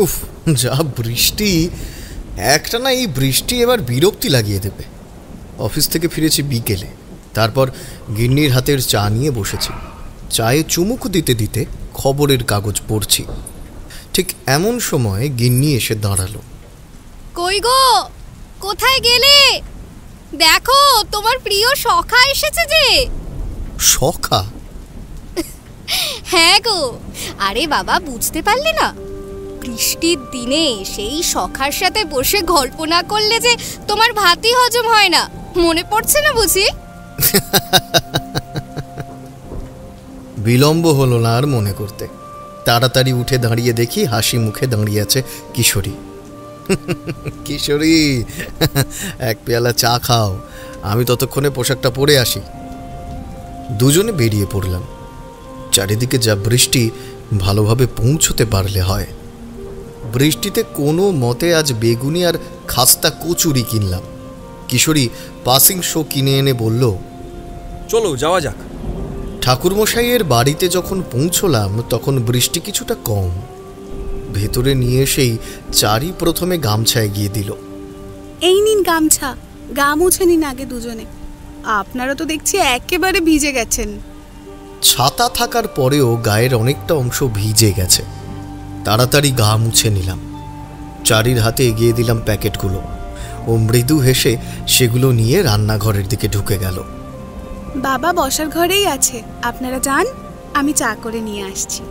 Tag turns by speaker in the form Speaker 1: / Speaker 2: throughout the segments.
Speaker 1: উফ, যা বৃষ্টি! একটা না এই বৃষ্টি এবার বিরক্তি লাগিয়ে দেবে। অফিস থেকে ফিরেছি বিকেলে, তারপর গিন্নির হাতের চা নিয়ে বসেছি। চায়ে চুমুক দিতে দিতে খবরের কাগজ পড়ছি। ঠিক এমন সময় গিন্নি এসে দাঁড়ালো।
Speaker 2: কই গো, কোথায় গেলে? দেখো তোমার প্রিয় সখা এসেছে যে।
Speaker 1: সখা?
Speaker 2: হ্যাঁ গো, আরে বাবা বুঝতে পারলে না? বৃষ্টির দিনে সেই সখার সাথে বসে গল্প না করলে যে তোমার ভাতই হজম হয় না। মনে পড়ছে না বুঝি?
Speaker 1: বিলম্ব হলো না আর মনে করতে। তাড়াতাড়ি উঠে দাঁড়িয়ে দেখি হাসি মুখে দাঁড়িয়ে আছে কিশোরী। কিশোরী, এক পেয়ালা চা খাও, আমি ততক্ষণে পোশাকটা পরে আসি। দুজনে বেরিয়ে পড়লাম। চারিদিকে যা বৃষ্টি, ভালোভাবে পৌঁছতে পারলে হয়। বৃষ্টিতে কোনো মতে আজ বেগুনি আর খাস্তা কচুরি কিনলাম। কিশোরী পাসিং শো কিনে এনে বলল,
Speaker 3: চলো যাওয়া যাক।
Speaker 1: ঠাকুরমশাইয়ের বাড়িতে যখন পৌঁছলাম তখন বৃষ্টি কিছুটা কম। ভেতরে নিয়ে এসেই চারি প্রথমে গামছা এগিয়ে দিল।
Speaker 4: এই নিন গামছা, গা মুছে নিন আগে দুজনে। আপনারা তো দেখছি একেবারে ভিজে গেছেন।
Speaker 1: ছাতা থাকার পরেও গায়ের অনেকটা অংশ ভিজে গেছে। তাড়াতাড়ি গা মুছে নিলাম। চারির হাতে এগিয়ে দিলাম প্যাকেটগুলো। ও মৃদু হেসে সেগুলো নিয়ে রান্নাঘরের দিকে ঢুকে গেল।
Speaker 4: বাবা বসার ঘরেই আছে, আপনারা যান, আমি চা করে নিয়ে আসছি।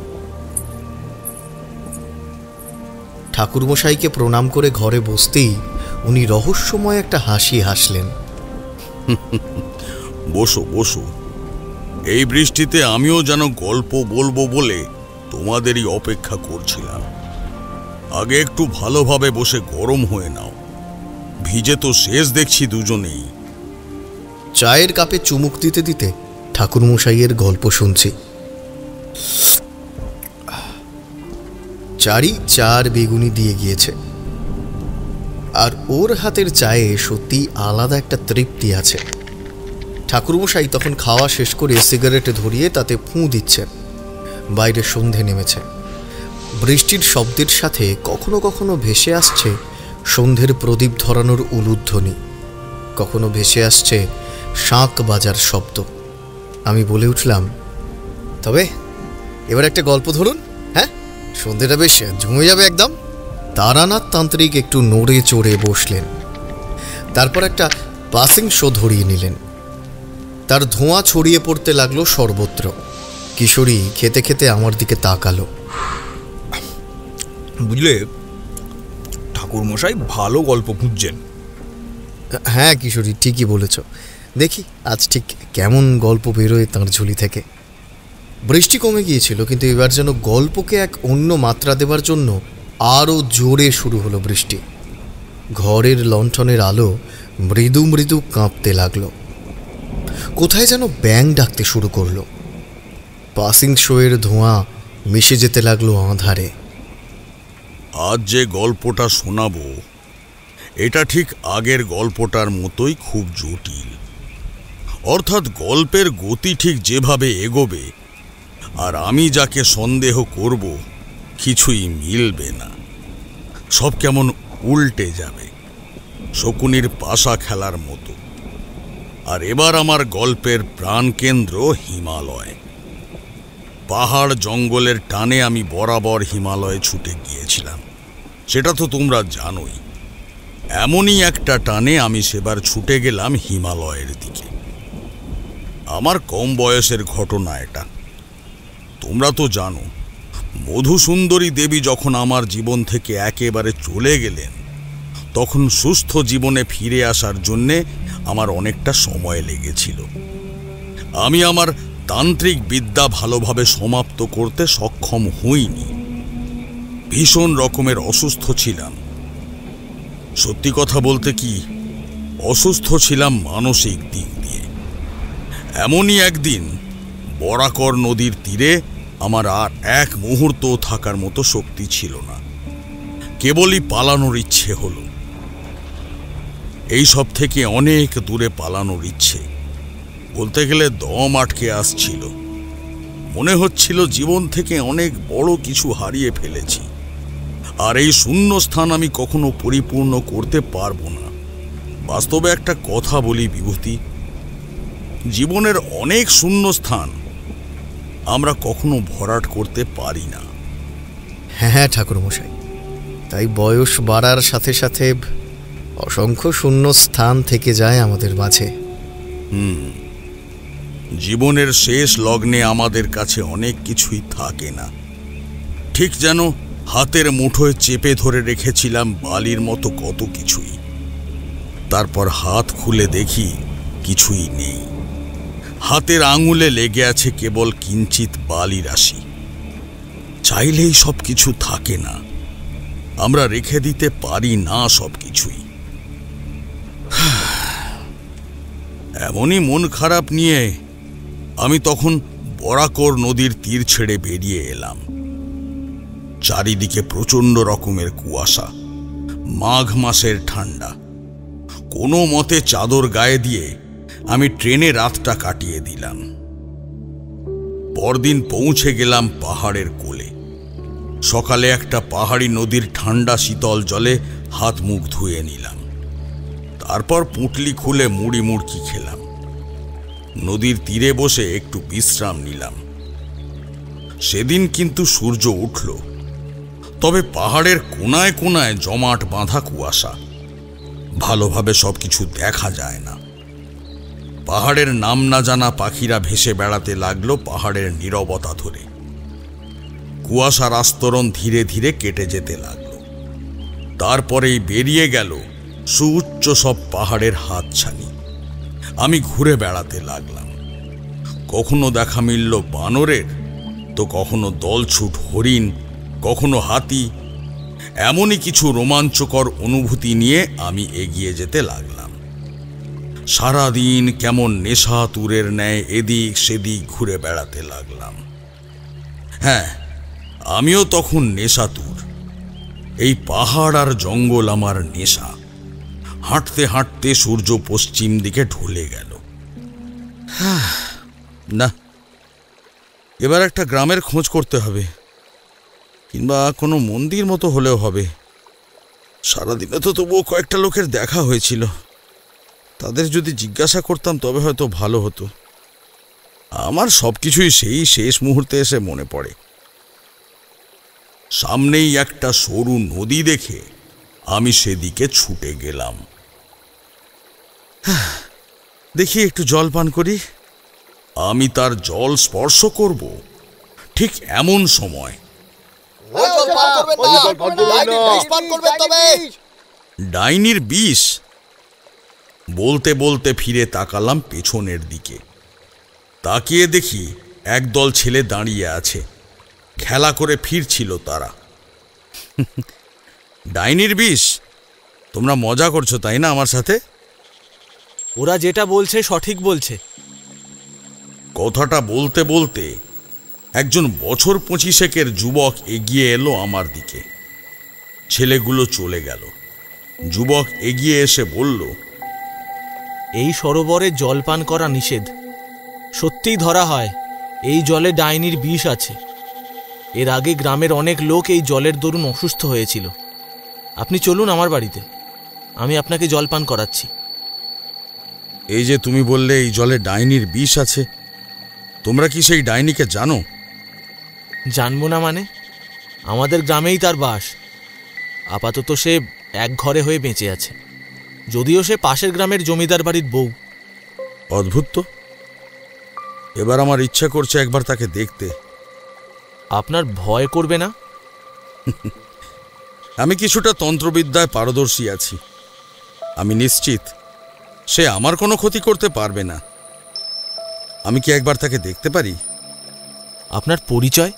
Speaker 1: ঠাকুরমশাইকে প্রণাম করে ঘরে বসতেই উনি রহস্যময় একটা হাসি হাসলেন।
Speaker 5: বসো বসো, এই বৃষ্টিতে আমিও যেন গল্প বলবো বলে তোমাদেরই অপেক্ষা করছিলাম। আগে একটু ভালোভাবে বসে গরম হয়ে নাও, ভিজে তো শেষ দেখছি দুজনেই।
Speaker 1: চায়ের কাপে চুমুক দিতে দিতে ঠাকুরমশাইয়ের গল্প শুনছি। চারি চার বেগুনি দিয়ে গিয়েছে, আর ওর হাতের চায়ে সত্যি আলাদা একটা তৃপ্তি আছে। ঠাকুরমশাই তখন খাওয়া শেষ করে সিগারেট ধরিয়ে তাতে ফুঁ দিচ্ছেন। বাইরে সন্ধে নেমেছে। বৃষ্টির শব্দের সাথে কখনো কখনো ভেসে আসছে সন্ধ্যের প্রদীপ ধরানোর উলুধ্বনি, কখনো ভেসে আসছে শাঁখ বাজার শব্দ। আমি বলে উঠলাম, তবে এবার একটা গল্প ধরুন। হ্যাঁ, সন্ধ্যেটা বেশ জমে যাবে একদম। তারানাথ তান্ত্রিক একটু নড়ে চড়ে বসলেন, তারপর একটা পাসিং শো ধরিয়ে নিলেন। তার ধোঁয়া ছড়িয়ে পড়তে লাগলো সর্বত্র। কিশোরী খেতে খেতে আমার দিকে তাকালো।
Speaker 3: বুঝলে, ঠাকুরমশাই ভালো গল্প খুঁজছেন।
Speaker 1: হ্যাঁ কিশোরী, ঠিকই বলেছ। দেখি আজ ঠিক কেমন গল্প বেরোয় তাঁর ঝুলি থেকে। বৃষ্টি কমে গিয়েছিল, কিন্তু এবার যেন গল্পকে এক অন্য মাত্রা দেবার জন্য আরও জোরে শুরু হলো বৃষ্টি। ঘরের লণ্ঠনের আলো মৃদু মৃদু কাঁপতে লাগলো। কোথায় যেন ব্যাঙ ডাকতে শুরু করলো। পাসিং শোয়ের ধোঁয়া মিশে যেতে লাগলো আঁধারে।
Speaker 5: আজ যে গল্পটা শোনাবো এটা ঠিক আগের গল্পটার মতোই খুব জটিল। অর্থাৎ গল্পের গতি ঠিক যেভাবে এগোবে আর আমি যাকে সন্দেহ করব কিছুই মিলবে না, সব কেমন উল্টে যাবে, শকুনির পাশা খেলার মতো। আর এবার আমার গল্পের প্রাণকেন্দ্র হিমালয়। পাহাড় জঙ্গলের টানে আমি বরাবর হিমালয়ে ছুটে গিয়েছিলাম, সেটা তো তোমরা জানোই। এমনই একটা টানে আমি সেবার ছুটে গেলাম হিমালয়ের দিকে। আমার কম বয়সের ঘটনা এটা। তোমরা তো জানো, মধুসুন্দরী দেবী যখন আমার জীবন থেকে একেবারে চলে গেলেন, তখন সুস্থ জীবনে ফিরে আসার জন্যে আমার অনেকটা সময় লেগেছিল। আমি আমার তান্ত্রিক বিদ্যা ভালোভাবে সমাপ্ত করতে সক্ষম হইনি। ভীষণ রকমের অসুস্থ ছিলাম। সত্যি কথা বলতে কি, অসুস্থ ছিলাম মানসিক দিক দিয়ে। এমনই একদিন বরাকর নদীর তীরে আমার আর এক মুহূর্ত থাকার মতো শক্তি ছিল না, কেবলই পালানোর ইচ্ছে হলো। এই সব থেকে অনেক দূরে পালানোর ইচ্ছে, বলতে গেলে দম আটকে আসছিল। মনে হচ্ছিল জীবন থেকে অনেক বড় কিছু হারিয়ে ফেলেছি। আর এই শূন্য স্থান আমি কখনো পরিপূর্ণ করতে পারবো না। বাস্তবে একটা কথা বলি বিভূতি, জীবনের অনেক শূন্য স্থান আমরা কখনো ভরাট করতে পারি না।
Speaker 1: হ্যাঁ ঠাকুরমশাই, তাই বয়স বাড়ার সাথে সাথে অসংখ্য শূন্য স্থান থেকে যায় আমাদের মাঝে।
Speaker 5: জীবনের শেষ লগ্নে আমাদের কাছে অনেক কিছুই থাকে না, ঠিক যেন হাতের মুঠোয় চেপে ধরে রেখেছিলাম বালির মতো কত কিছুই। তারপর হাত খুলে দেখি কিছুই নেই, হাতের আঙুলে লেগে আছে কেবল কিঞ্চিত বালি রাশি। চাইলেই সব কিছু থাকে না, আমরা রেখে দিতে পারি না সব কিছুই। এমনই মন খারাপ নিয়ে আমি তখন বরাকর নদীর তীর ছেড়ে বেরিয়ে এলাম। চারিদিকে প্রচণ্ড রকমের কুয়াশা, মাঘ মাসের ঠান্ডা। কোনো মতে চাদর গায়ে দিয়ে আমি ট্রেনে রাতটা কাটিয়ে দিলাম। পরদিন পৌঁছে গেলাম পাহাড়ের কোলে। সকালে একটা পাহাড়ি নদীর ঠান্ডা শীতল জলে হাত মুখ ধুয়ে নিলাম। তারপর পুঁটলি খুলে মুড়ি মুড়কি খেলাম। নদীর তীরে বসে একটু বিশ্রাম নিলাম। সেদিন কিন্তু সূর্য উঠল, তবে পাহাড়ের কোনায় কোনায় জমাট বাঁধা কুয়াশা, ভালোভাবে সবকিছু দেখা যায় না। পাহাড়ের নাম না জানা পাখিরা ভেসে বেড়াতে লাগলো পাহাড়ের নীরবতা ধরে। কুয়াশার আস্তরণ ধীরে ধীরে কেটে যেতে লাগলো। তারপরেই বেরিয়ে গেল সুউচ্চ সব পাহাড়ের হাতছানি। আমি ঘুরে বেড়াতে লাগলাম। কখনো দেখা মিলল বানরের, তো কখনো দলছুট হরিণ, কখনো হাতি। এমনই কিছু রোমাঞ্চকর অনুভূতি নিয়ে আমি এগিয়ে যেতে লাগলাম। সারাদিন কেমন নেশাতুরের ন্যায় এদিক সেদিক ঘুরে বেড়াতে লাগলাম। হ্যাঁ, আমিও তখন নেশাতুর। এই পাহাড় আর জঙ্গল আমার নেশা। হাঁটতে হাঁটতে সূর্য পশ্চিম দিকে ঢলে গেল। না, এবার একটা গ্রামের খোঁজ করতে হবে, কিংবা কোনো মন্দির মতো হলেও হবে। সারাদিনে তো তবুও কয়েকটা লোকের দেখা হয়েছিল, তাদের যদি জিজ্ঞাসা করতাম তবে হয়তো ভালো হতো। আমার সবকিছুই সেই শেষ মুহূর্তে এসে মনে পড়ে। সামনেই একটা সরু নদী দেখে আমি সেদিকে ছুটে গেলাম। দেখি একটু জল পান করি। আমি তার জল স্পর্শ করব, ঠিক এমন সময় ডাইনির বিষ। বলতে বলতে ফিরে তাকালাম পেছনের দিকে। তাকিয়ে দেখি একদল ছেলে দাঁড়িয়ে আছে, খেলা করে ফিরছিল তারা। ডাইনির বিষ? তোমরা মজা করছো তাই না আমার সাথে?
Speaker 6: ওরা যেটা বলছে সঠিক বলছে।
Speaker 5: কথাটা বলতে বলতে একজন বছর 25-এর যুবক এগিয়ে এলো আমার দিকে। ছেলেগুলো চলে গেল। যুবক এগিয়ে এসে বলল,
Speaker 6: এই সরোবরে জল পান করা নিষেধ। সত্যিই ধরা হয় এই জলে ডাইনির বিষ আছে। এর আগে গ্রামের অনেক লোক এই জলের দরুন অসুস্থ হয়েছিল। আপনি চলুন আমার বাড়িতে, আমি আপনাকে জল পান করাচ্ছি।
Speaker 5: এই যে তুমি বললে এই জলে ডাইনির বিষ আছে, তোমরা কি সেই ডাইনিকে জানো?
Speaker 6: জানবো না মানে? আমাদের গ্রামেই তার বাস। আপাতত সে এক ঘরে হয়ে বেঁচে আছে, যদিও সে পাশের গ্রামের জমিদার বাড়ির বউ।
Speaker 5: অদ্ভুত তো। এবার আমার ইচ্ছা করছে একবার তাকে দেখতে।
Speaker 6: আপনার ভয় করবে না?
Speaker 5: আমি কিছুটা তন্ত্রবিদ্যায় পারদর্শী আছি। আমি নিশ্চিত সে আমার কোনো ক্ষতি করতে পারবে না। আমি কি একবার তাকে দেখতে পারি?
Speaker 6: আপনার পরিচয়?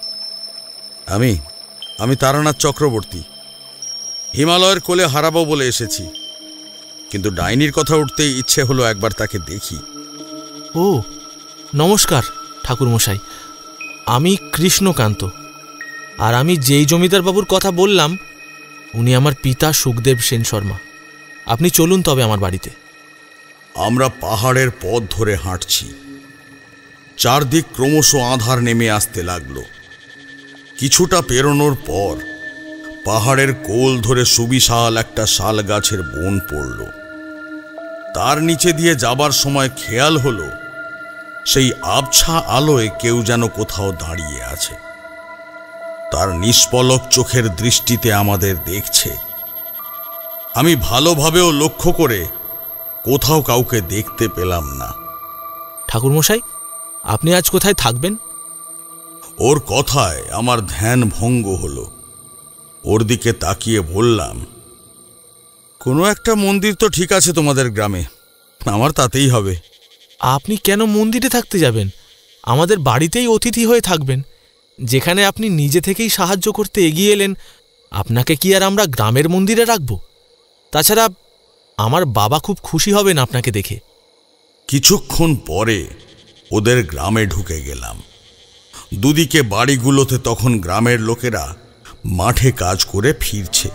Speaker 5: আমি তারানাথ চক্রবর্তী। হিমালয়ের কোলে হারাবো বলে এসেছি, কিন্তু ডাইনির কথা উঠতেই ইচ্ছে হলো একবার তাকে দেখি।
Speaker 6: ও নমস্কার ঠাকুরমশাই, আমি কৃষ্ণকান্ত। আর আমি যেই জমিদার বাবুর কথা বললাম উনি আমার পিতা সুখদেব সেন শর্মা। আপনি চলুন তবে আমার বাড়িতে।
Speaker 5: আমরা পাহাড়ের পথ ধরে হাঁটছি। চারদিক ক্রমশ আঁধার নেমে আসতে লাগলো। কিছুটা পেরোনোর পর পাহাড়ের কোল ধরে সুবিশাল একটা শাল গাছের বন পড়ল। তার নিচে দিয়ে যাবার সময় খেয়াল হলো সেই আবছা আলোয় কেউ যেন কোথাও দাঁড়িয়ে আছে। তার নিষ্পলক চোখের দৃষ্টিতে আমাদের দেখছে। আমি ভালোভাবেও লক্ষ্য করে কোথাও কাউকে দেখতে পেলাম না।
Speaker 6: ঠাকুরমশাই, আপনি আজ কোথায় থাকবেন?
Speaker 5: ওর কথায় আমার ধ্যান ভঙ্গ হলো। ওর দিকে তাকিয়ে বললাম, কোনো একটা মন্দির তো ঠিক আছে তোমাদের গ্রামে, আমার তাতেই হবে।
Speaker 6: আপনি কেন মন্দিরে থাকতে যাবেন? আমাদের বাড়িতেই অতিথি হয়ে থাকবেন। যেখানে আপনি নিজে থেকেই সাহায্য করতে এগিয়ে এলেন, আপনাকে কি আর আমরা গ্রামের মন্দিরে রাখব? তাছাড়া আমার বাবা খুব খুশি হবেন আপনাকে দেখে।
Speaker 5: কিছুক্ষণ পরে ওদের গ্রামে ঢুকে গেলাম। দুদিকে বাড়িগুলোতে তখন গ্রামের লোকেরা মাঠে কাজ করে ফিরছে।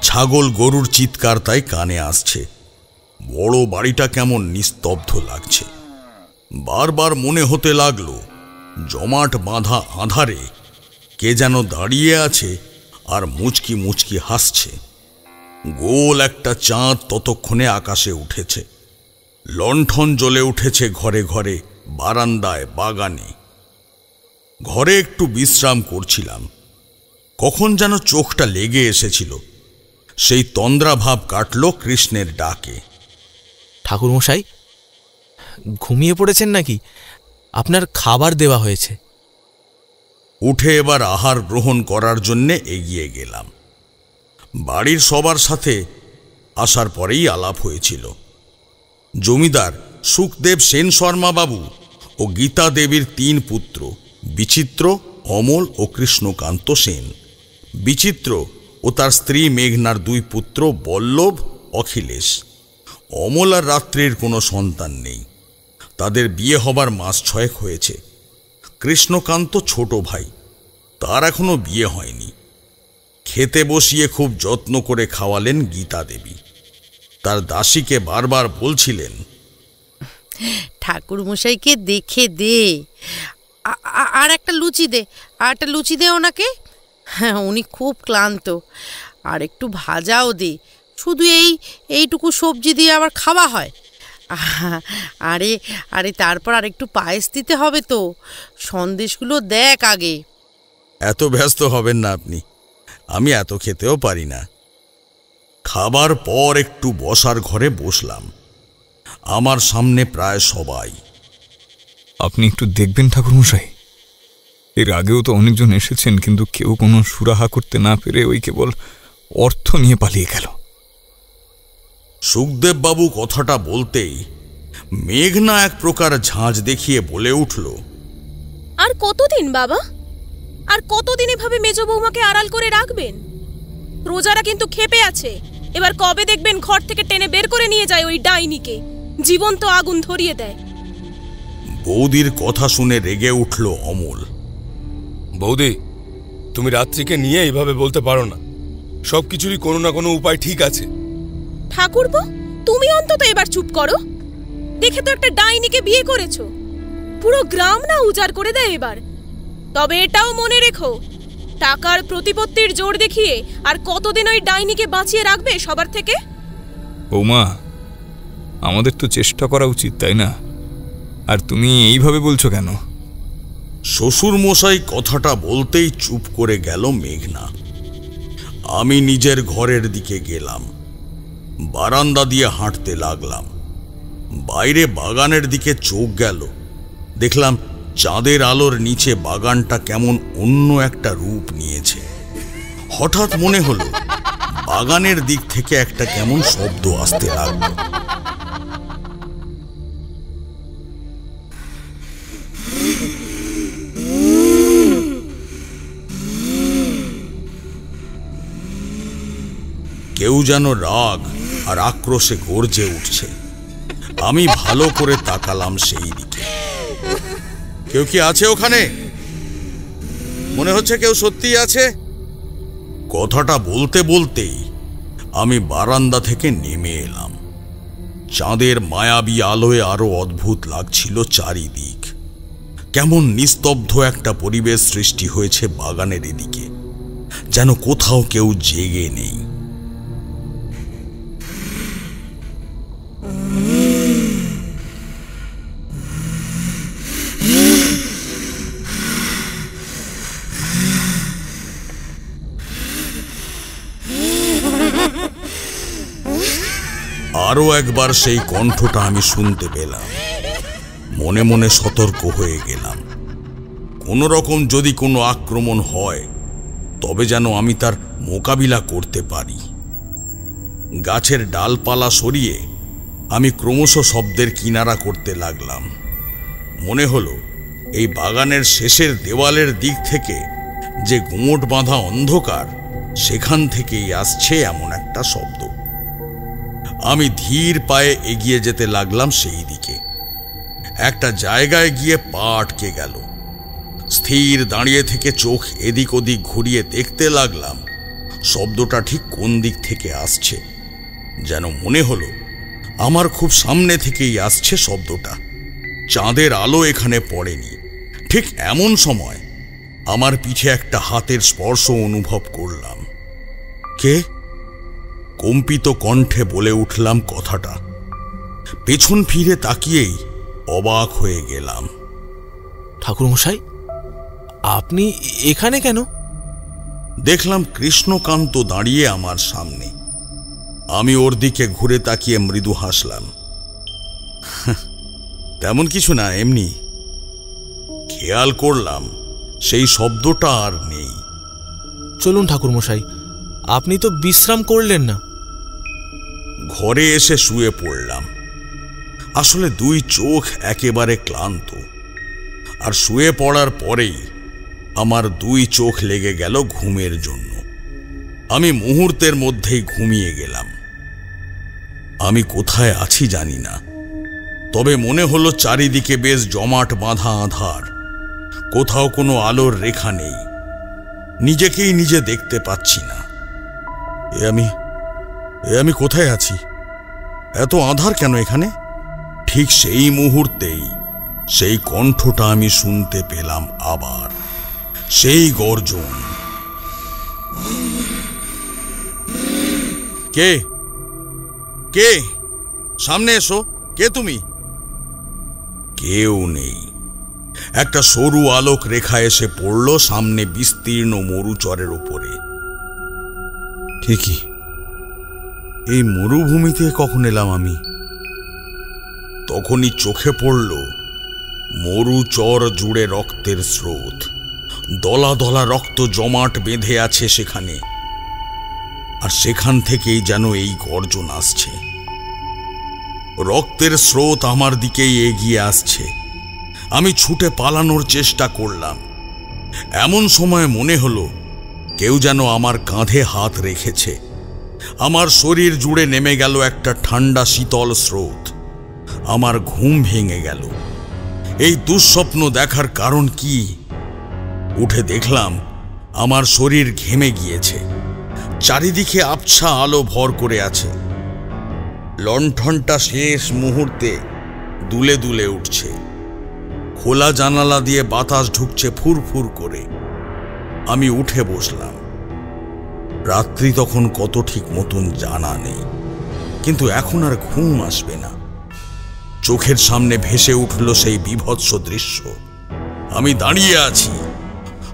Speaker 5: ছাগল গরুর চিৎকার তাই কানে আসছে। বড় বাড়িটা কেমন নিস্তব্ধ লাগছে। বারবার মনে হতে লাগলো জমাট বাঁধা আঁধারে কে যেন দাঁড়িয়ে আছে আর মুচকি মুচকি হাসছে। গোল একটা চাঁদ ততক্ষণে আকাশে উঠেছে। লণ্ঠন জ্বলে উঠেছে ঘরে ঘরে, বারান্দায়, বাগানে। ঘরে একটু বিশ্রাম করছিলাম, কখন যেন চোখটা লেগে এসেছিল। সেই তন্দ্রাভাব কাটল কৃষ্ণের ডাকে।
Speaker 6: ঠাকুরমশাই, ঘুমিয়ে পড়েছেন নাকি? আপনার খাবার দেওয়া হয়েছে।
Speaker 5: উঠে এবার আহার গ্রহণ করার জন্যে এগিয়ে গেলাম। বাড়ির সবার সাথে আসার পরেই আলাপ হয়েছিল। জমিদার সুখদেব সেন শর্মা বাবু ও গীতা দেবীর 3 পুত্র, বিচিত্র, অমল ও কৃষ্ণকান্ত সেন। বিচিত্র ও তার স্ত্রী মেঘনার 2 পুত্র বল্লভ, অখিলেশ। অমল আর রাত্রির কোনো সন্তান নেই, তাদের বিয়ে হবার মাস 6 হয়েছে। কৃষ্ণকান্ত ছোট ভাই, তার এখনো বিয়ে হয়নি। খেতে বসিয়ে খুব যত্ন করে খাওয়ালেন গীতা দেবী। তার দাসীকে বারবার বলছিলেন,
Speaker 7: ঠাকুরমশাইকে দেখে দে, আর একটা লুচি দে, আর একটা লুচি দে ওনাকে। হ্যাঁ, উনি খুব ক্লান্ত। আর একটু ভাজাও দে। শুধু এইটুকু সবজি দিয়ে আবার খাওয়া হয়? আরে আরে তারপর আর একটু পায়েস দিতে হবে তো। সন্দেশগুলো দেখ আগে।
Speaker 5: এত ব্যস্ত হবেন না আপনি, আমি এত খেতেও পারি না। খাবার পর একটু বসার ঘরে বসলাম। আমার সামনে প্রায় সবাই।
Speaker 3: আপনি একটু দেখবেন ঠাকুরমশাই, এর আগেও তো অনেকজন এসেছেন, কিন্তু কেউ কোনো সুরাহা করতে না পেরে ওই কেবল অর্থ নিয়ে পালিয়ে গেল।
Speaker 5: সুখদেব বাবু কথাটা বলতেই মেঘনা এক প্রকার ঝাঁজ দেখিয়ে বলে উঠল,
Speaker 8: আর কতদিন বাবা? আর কতদিন এভাবে মেজ বৌমাকে আড়াল করে রাখবেন? প্রজারা কিন্তু ক্ষেপে আছে। এবার কবে দেখবেন ঘর থেকে টেনে বের করে নিয়ে যায় ওই ডাইনিকে, জীবন্ত আগুন ধরিয়ে দেয়।
Speaker 5: বৌদির কথা শুনে রেগে উঠল অমল।
Speaker 9: বৌদি, তুমি রাত্রিকে নিয়ে এইভাবে বলতে পারো না। সবকিছুরই কোনো না কোনো উপায় ঠিক আছে।
Speaker 8: ঠাকুরপো, তুমি অন্তত এবার চুপ করো। দেখে তো একটা ডাইনিকে বিয়ে করেছো, পুরো গ্রাম না উজাড় করে দেয় এবার। তবে এটাও মনে রেখো, টাকার প্রতিপত্তির জোর দেখিয়ে আর কতদিন ওই ডাইনিকে বাঁচিয়ে রাখবে সবার থেকে?
Speaker 3: বৌমা, আমাদের তো চেষ্টা করা উচিত, তাই না? আর তুমি এইভাবে বলছো কেন?
Speaker 5: শ্বশুর মশাই কথাটা বলতেই চুপ করে গেল মেঘনা। আমি নিজের ঘরের দিকে গেলাম। বারান্দা দিয়ে হাঁটতে লাগলাম। বাইরে বাগানের দিকে চোখ গেল। দেখলাম চাঁদের আলোর নিচে বাগানটা কেমন অন্য একটা রূপ নিয়েছে। হঠাৎ মনে হলো বাগানের দিক থেকে একটা কেমন শব্দ আসতে লাগলো। কেউ যেন রাগ আর আক্রোশে গর্জে উঠছে। আমি ভালো করে তাকালাম সেই দিকে। কেউ কি আছে ওখানে? মনে হচ্ছে কেউ সত্যিই আছে। কথাটা বলতে বলতেই আমি বারান্দা থেকে নেমে এলাম। চাঁদের মায়াবী আলোয় আরো অদ্ভুত লাগছিল চারিদিক। কেমন নিস্তব্ধ একটা পরিবেশ সৃষ্টি হয়েছে বাগানের এদিকে। যেন কোথাও কেউ জেগে নেই। আরো একবার সেই কণ্ঠটা আমি শুনতে পেলাম। মনে মনে সতর্ক হয়ে গেলাম, কোনো রকম যদি কোনো আক্রমণ হয় তবে যেন আমি তার মোকাবিলা করতে পারি। গাছের ডালপালা সরিয়ে আমি ক্রমশ শব্দের কিনারা করতে লাগলাম। মনে হলো এই বাগানের শেষের দেওয়ালের দিক থেকে যে গুমট বাঁধা অন্ধকার, সেখান থেকেই আসছে এমন একটা শব্দ। আমি ধীর পায়ে এগিয়ে যেতে লাগলাম সেই দিকে। একটা জায়গায় গিয়ে পা আটকে গেল। স্থির দাঁড়িয়ে থেকে চোখ এদিক ওদিক ঘুরিয়ে দেখতে লাগলাম শব্দটা ঠিক কোন দিক থেকে আসছে। যেন মনে হলো আমার খুব সামনে থেকেই আসছে শব্দটা। চাঁদের আলো এখানে পড়েনি। ঠিক এমন সময় আমার পিঠে একটা হাতের স্পর্শ অনুভব করলাম। কে? কম্পিত কণ্ঠে বলে উঠলাম কথাটা। পেছন ফিরে তাকিয়েই অবাক হয়ে গেলাম।
Speaker 6: ঠাকুরমশাই, আপনি এখানে কেন?
Speaker 5: দেখলাম কৃষ্ণকান্ত দাঁড়িয়ে আমার সামনে। আমি ওর দিকে ঘুরে তাকিয়ে মৃদু হাসলাম। তেমন কিছু না, এমনি। খেয়াল করলাম সেই শব্দটা আর নেই।
Speaker 6: চলুন ঠাকুরমশাই, আপনি তো বিশ্রাম করলেন না।
Speaker 5: ঘরে এসে শুয়ে পড়লাম। আসলে দুই চোখ একেবারে ক্লান্ত, আর শুয়ে পড়ার পরেই আমার দুই চোখ লেগে গেল ঘুমের জন্য। আমি মুহূর্তের মধ্যেই ঘুমিয়ে গেলাম। আমি কোথায় আছি জানি না, তবে মনে হলো চারিদিকে বেশ জমাট বাঁধা আঁধার। কোথাও কোনো আলোর রেখা নেই। নিজেকেই নিজে দেখতে পাচ্ছি না। আমি কোথায় আছি? এত আঁধার কেন এখানে? ঠিক সেই মুহূর্তেই সেই কণ্ঠটা আমি শুনতে পেলাম আবার, সেই গর্জন। কে? কে? সামনে এসো। কে তুমি? কেউ নেই। একটা সরু আলোক রেখা এসে পড়ল সামনে বিস্তীর্ণ মরুচরের উপরে। কে কি? এই মরুভূমিতে কখন এলাম আমি? তখনই চোখে পড়ল মরুচর জুড়ে রক্তের স্রোত। দলা দলা রক্ত জমাট বেঁধে আছে সেখানে, আর সেখান থেকেই যেন এই গর্জন আসছে। রক্তের স্রোত আমার দিকেই এগিয়ে আসছে। আমি ছুটে পালানোর চেষ্টা করলাম। এমন সময় মনে হলো কেউ যেন আমার কাঁধে হাত রেখেছে। আমার শরীর জুড়ে নেমে গেল একটা ঠান্ডা শীতল স্রোত। আমার ঘুম ভেঙে গেল। এই দুঃস্বপ্ন দেখার কারণ কি? উঠে দেখলাম আমার শরীর ঘেমে গিয়েছে। চারিদিকে আবছা আলো ভর করে আছে। লণ্ঠনটা শেষ মুহূর্তে দুলে দুলে উঠছে। খোলা জানালা দিয়ে বাতাস ঢুকছে ফুরফুর করে। আমি উঠে বসলাম। রাত্রি তখন কত ঠিক মতন জানা নেই, কিন্তু এখন আর ঘুম আসবে না। চোখের সামনে ভেসে উঠল সেই বীভৎস দৃশ্য। আমি দাঁড়িয়ে আছি,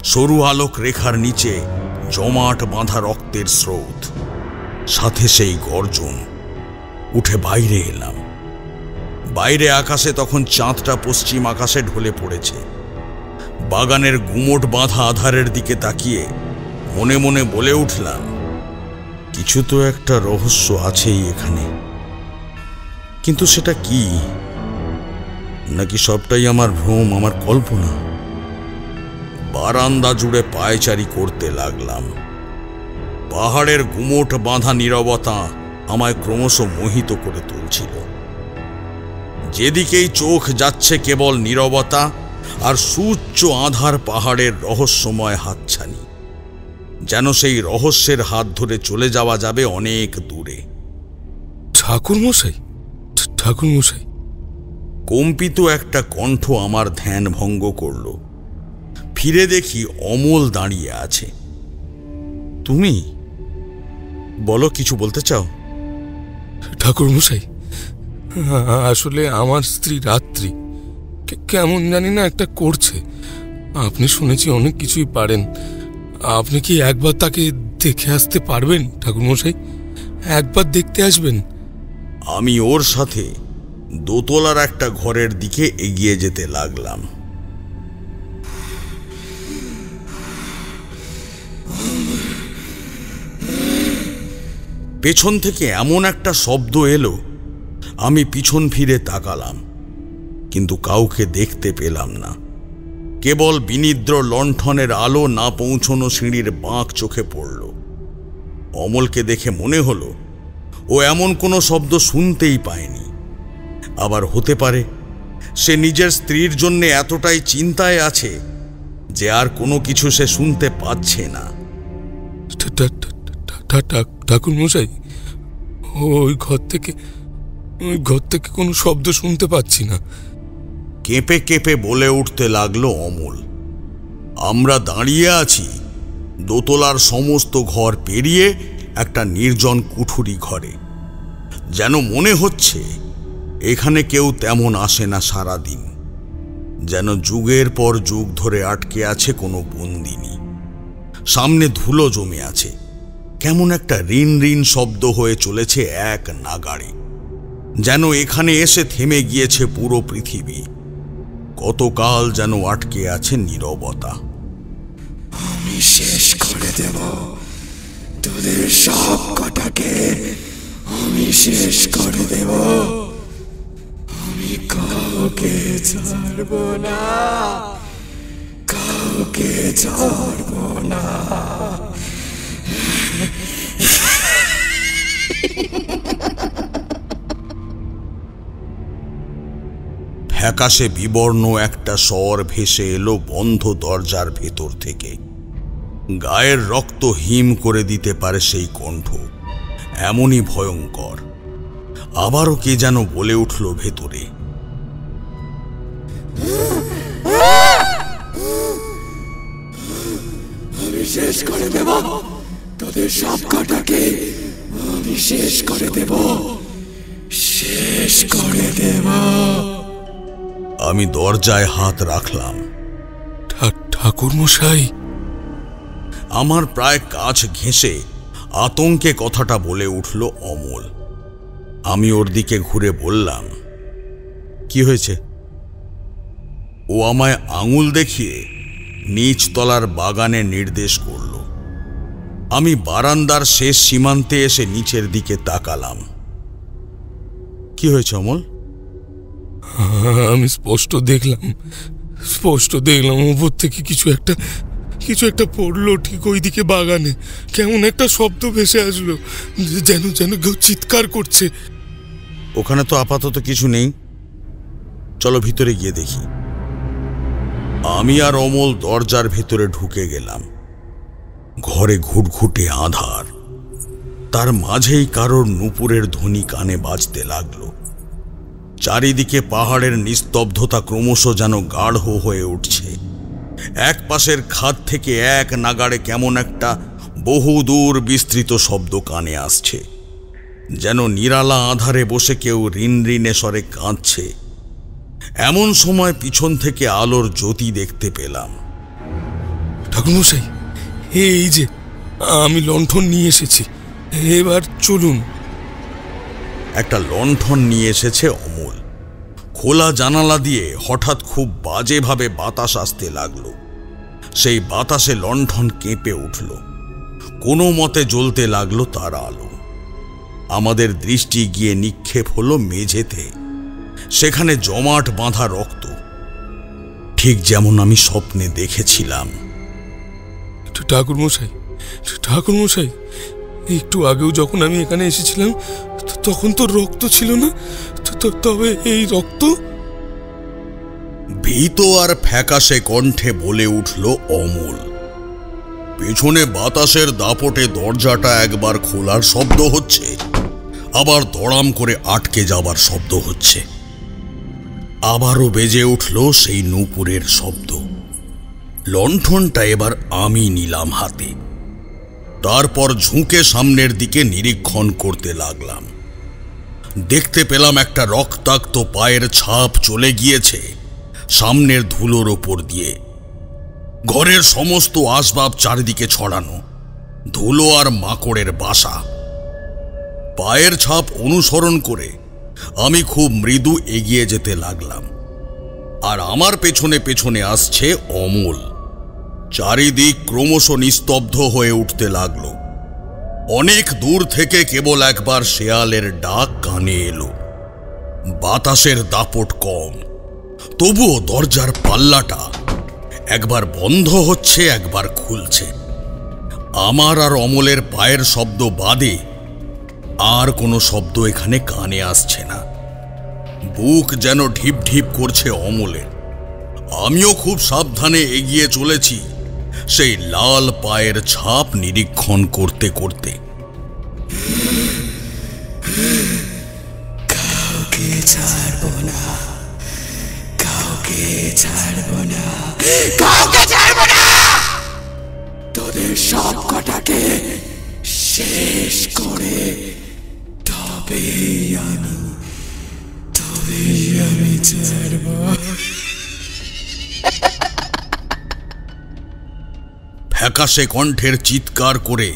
Speaker 5: সরু আলোক রেখার নিচে জমাট বাঁধা রক্তের স্রোত, সাথে সেই গর্জন। উঠে বাইরে এলাম। বাইরে আকাশে তখন চাঁদটা পশ্চিম আকাশে ঢলে পড়েছে। বাগানের গুমট বাঁধা আধারের দিকে তাকিয়ে মনে মনে বলে উঠলাম, কিছু তো একটা রহস্য আছেই এখানে। কিন্তু সেটা কি? নাকি সবটাই আমার ভ্রম, আমার কল্পনা? বারান্দা জুড়ে পায়চারি করতে লাগলাম। পাহাড়ের গুমট বাঁধা নীরবতা আমায় ক্রমশ মোহিত করে তুলছিল। যেদিকেই চোখ যাচ্ছে কেবল নীরবতা আর সুউচ্চ আঁধার পাহাড়ের রহস্যময় হাতছানি। যেন সেই রহস্যের হাত ধরে চলে যাওয়া যাবে অনেক দূরে।
Speaker 9: ঠাকুরমশাই, ঠাকুরমশাই!
Speaker 5: কম্পিত একটা কণ্ঠ আমার ধ্যান ভঙ্গ করল। ফিরে দেখি অমল দাঁড়িয়ে আছে। তুমি বলো, কিছু বলতে চাও?
Speaker 9: ঠাকুরমশাই, আসলে আমার স্ত্রী রাত্রি কেমন জানি না একটা করছে। আপনি শুনেছি অনেক কিছুই পারেন, আপনি কি একবার তাকে দেখে আসতে পারবেন ঠাকুরমশাই? একবার দেখতে আসবেন।
Speaker 5: আমি ওর সাথে দোতলার একটা ঘরের দিকে এগিয়ে যেতে লাগলাম। পেছন থেকে এমন একটা শব্দ এলো, আমি পিছন ফিরে তাকালাম, কিন্তু কাউকে দেখতে পেলাম না। কেবল বিনিদ্র লণ্ঠনের আলো না পৌঁছনো সিঁড়ির বাঁক চোখে পড়ল। অমলকে দেখে মনে হলো ও এমন কোনো শব্দ শুনতেই পায়নি। আবার হতে পারে সে নিজের স্ত্রীর জন্য এতটাই চিন্তায় আছে যে আর কোনো কিছু সে শুনতে পাচ্ছে না।
Speaker 9: ঠাকুরমশাই, ওই ঘর থেকে কোনো শব্দ শুনতে পাচ্ছি না।
Speaker 5: কেঁপে কেঁপে বলে উঠতে লাগলো অমল। আমরা দাঁড়িয়ে আছি দোতলার সমস্ত ঘর পেরিয়ে একটা নির্জন কুঠুরি ঘরে। যেন মনে হচ্ছে এখানে কেউ তেমন আসে না সারাদিন, যেন যুগের পর যুগ ধরে আটকে আছে কোনো বন্দিনী। সামনে ধুলো জমে আছে, কেমন একটা রিন রিন শব্দ হয়ে চলেছে এক নাগাড়ে, যেন এখানে এসে থেমে গিয়েছে পুরো পৃথিবী। কতকাল যেন আটকে আছে নীরবতা।
Speaker 10: আমি শেষ করে দেব তোদের সব কটাকে, আমি শেষ করে দেব। আমি কাউকে ছাড়ব না, কাউকে ছাড়ব না।
Speaker 5: ফ্যাকাশে বিবর্ণ একটা স্বর ভেসে এলো বন্ধ দরজার ভেতর থেকে। গায়ের রক্ত হিম করে দিতে পারে সেই কণ্ঠ, এমনই ভয়ঙ্কর। আবারও কে যেন বলে উঠল ভেতরে,
Speaker 10: আমি শেষ করে দেব তোদের সব কটাকে, আমি শেষ করে দেব, শেষ করে দেব।
Speaker 5: আমি দরজায় হাত রাখলাম।
Speaker 9: ঠাকুরমশাই।
Speaker 5: আমার প্রায় কাছ ঘেঁষে আতঙ্কে কথাটা বলে উঠল অমল। আমি ওর দিকে ঘুরে বললাম, কি হয়েছে? ও আমায় আঙুল দেখিয়ে নিচ তলার বাগানে নির্দেশ করল। আমি বারান্দার শেষ সীমান্তে এসে নিচের দিকে তাকালাম। কি হয়েছে অমল?
Speaker 9: আমি স্পষ্ট দেখলাম উপর থেকে কিছু একটা পড়লো ঠিক ওই দিকে বাগানে। কেমন একটা শব্দ ভেসে আসলো, যেন কেউ চিৎকার করছে।
Speaker 5: ওখানে তো আপাতত কিছু নেই, চলো ভিতরে গিয়ে দেখি। আমি আর অমল দরজার ভেতরে ঢুকে গেলাম। ঘরে ঘুটঘুটে আঁধার, তার মাঝেই কারোর নুপুরের ধ্বনি কানে বাজতে লাগলো। চারিদিকে পাহাড়ের নিস্তব্ধতা ক্রমশ যেন গাঢ় হয়ে উঠছে। এক পাশের খাদ থেকে এক নাগাড়ে কেমন একটা বহুদূর বিস্তৃত শব্দ কানে আসছে, যেন নিরালা আঁধারে বসে কেউ রিন রিনে স্বরে কাঁদছে। এমন সময় পিছন থেকে আলোর জ্যোতি দেখতে পেলাম।
Speaker 9: ঠাকুরমশাই, এই যে আমি লণ্ঠন নিয়ে এসেছি, এবার চলুন।
Speaker 5: একটা লণ্ঠন নিয়ে এসেছে অমল। খোলা জানালা দিয়ে হঠাৎ খুব বাজেভাবে বাতাস আসতে লাগলো। সেই বাতাসে লণ্ঠন কেঁপে উঠল, কোনো মতে জ্বলতে লাগলো তার আলো। আমাদের দৃষ্টি গিয়ে নিক্ষেপ হলো মেঝেতে। সেখানে জমাট বাঁধা রক্ত, ঠিক যেমন আমি স্বপ্নে দেখেছিলাম।
Speaker 9: ঠাকুরমশাই, একটু আগেও যখন আমি এখানে এসেছিলাম তখন তো রক্ত ছিল না, তবে এই রক্ত।
Speaker 5: ভীত আর ফ্যাকাশে কণ্ঠে বলে উঠল অমল। পেছনে বাতাসের দাপটে দরজাটা একবার খোলার শব্দ হচ্ছে, আবার দড়াম করে আটকে যাবার শব্দ হচ্ছে। আবারও বেজে উঠল সেই নূপুরের শব্দ। লণ্ঠনটা এবার আমি নিলাম হাতে। তারপর ঝুঁকে সামনের দিকে নিরীক্ষণ করতে লাগলাম। দেখতে পেলাম একটা রক্তাক্ত পায়ের ছাপ চলে গিয়েছে সামনের ধুলোর ওপর দিয়ে। ঘরের সমস্ত আসবাব চারিদিকে ছড়ানো, ধুলো আর মাকড়ের বাসা। পায়ের ছাপ অনুসরণ করে আমি খুব মৃদু এগিয়ে যেতে লাগলাম, আর আমার পেছনে পেছনে আসছে অমল। চারিদিক ক্রমশ নিস্তব্ধ হয়ে উঠতে লাগলো। অনেক দূর থেকে কেবল একবার শেয়ালের ডাক কানে এলো। বাতাসের দাপট কম, তবুও দরজার পাল্লাটা একবার বন্ধ হচ্ছে, একবার খুলছে। আমার আর অমলের পায়ের শব্দ বাদে আর কোনো শব্দ এখানে কানে আসছে না। বুক যেন ঢিপ ঢিপ করছে অমলের। আমিও খুব সাবধানে এগিয়ে চলেছি সেই লাল পায়ের ছাপ নিরীক্ষণ করতে করতে।
Speaker 10: কাউকে ছাড়বো না, কাউকে ছাড়বো না, কাউকে ছাড়বো না। তোদের সব কটাকে শেষ করে তবেই আমি ছাড়বো।
Speaker 5: ফ্যাকাশে কণ্ঠের চিৎকার করে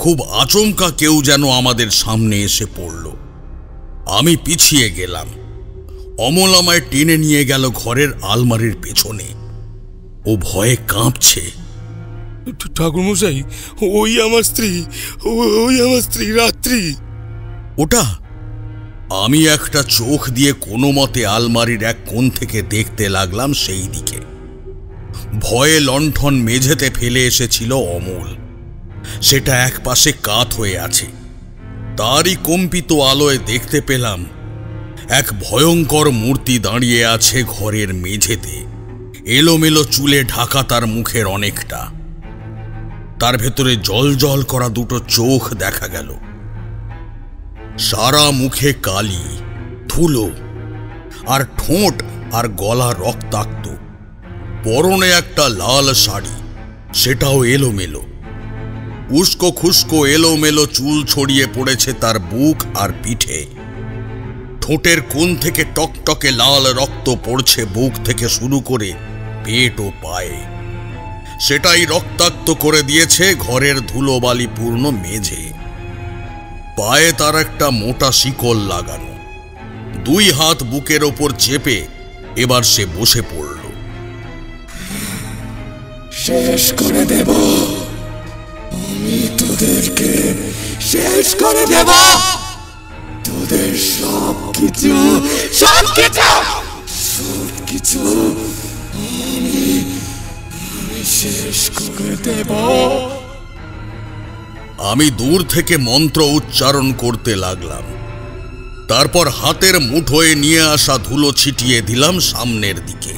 Speaker 5: খুব আচমকা কেউ যেন আমাদের সামনে এসে পড়ল। আমি পিছিয়ে গেলাম। অমল আমায় টেনে নিয়ে গেল ঘরের আলমারির পেছনে। ও ভয়ে কাঁপছে।
Speaker 9: ঠাকুরমশাই, ওই আমার স্ত্রী, ওই আমার স্ত্রী রাত্রি।
Speaker 5: ওটা? আমি একটা চোখ দিয়ে কোনো মতে আলমারির এক কোণ থেকে দেখতে লাগলাম সেই দিকে। ভয়ে লণ্ঠন মেঝেতে ফেলে এসেছিল অমল। সেটা এক পাশে কাত হয়ে আছে। তারই কম্পিত আলোয় দেখতে পেলাম এক ভয়ঙ্কর মূর্তি দাঁড়িয়ে আছে ঘরের মেঝেতে। এলোমেলো চুলে ঢাকা তার মুখের অনেকটা। তার ভেতরে জল করা দুটো চোখ দেখা গেল। সারা মুখে কালি, ধুলো, আর ঠোঁট আর গলা রক্তাক্ত। পরনে একটা লাল শাড়ি, সেটাও এলোমেলো। উস্কো খুস্কো এলোমেলো চুল ছড়িয়ে পড়েছে তার বুক আর পিঠে। ঠোঁটের কোণ থেকে টকটকে লাল রক্ত পড়ছে বুক থেকে শুরু করে পেট ও পায়ে। সেটাই রক্তাক্ত করে দিয়েছে ঘরের ধুলোবালি পূর্ণ মেঝে। পায়ে তার একটা মোটা শিকল লাগানো। দুই হাত বুকের ওপর চেপে এবার সে বসে পড়ল।
Speaker 10: শেষ করে দেব, আমি তোদেরকে শেষ করে দেব। তোদের সব কিছু আমি শেষ করে দেব।
Speaker 5: আমি দূর থেকে মন্ত্র উচ্চারণ করতে লাগলাম। তারপর হাতের মুঠোয় নিয়ে আসা ধুলো ছিটিয়ে দিলাম সামনের দিকে।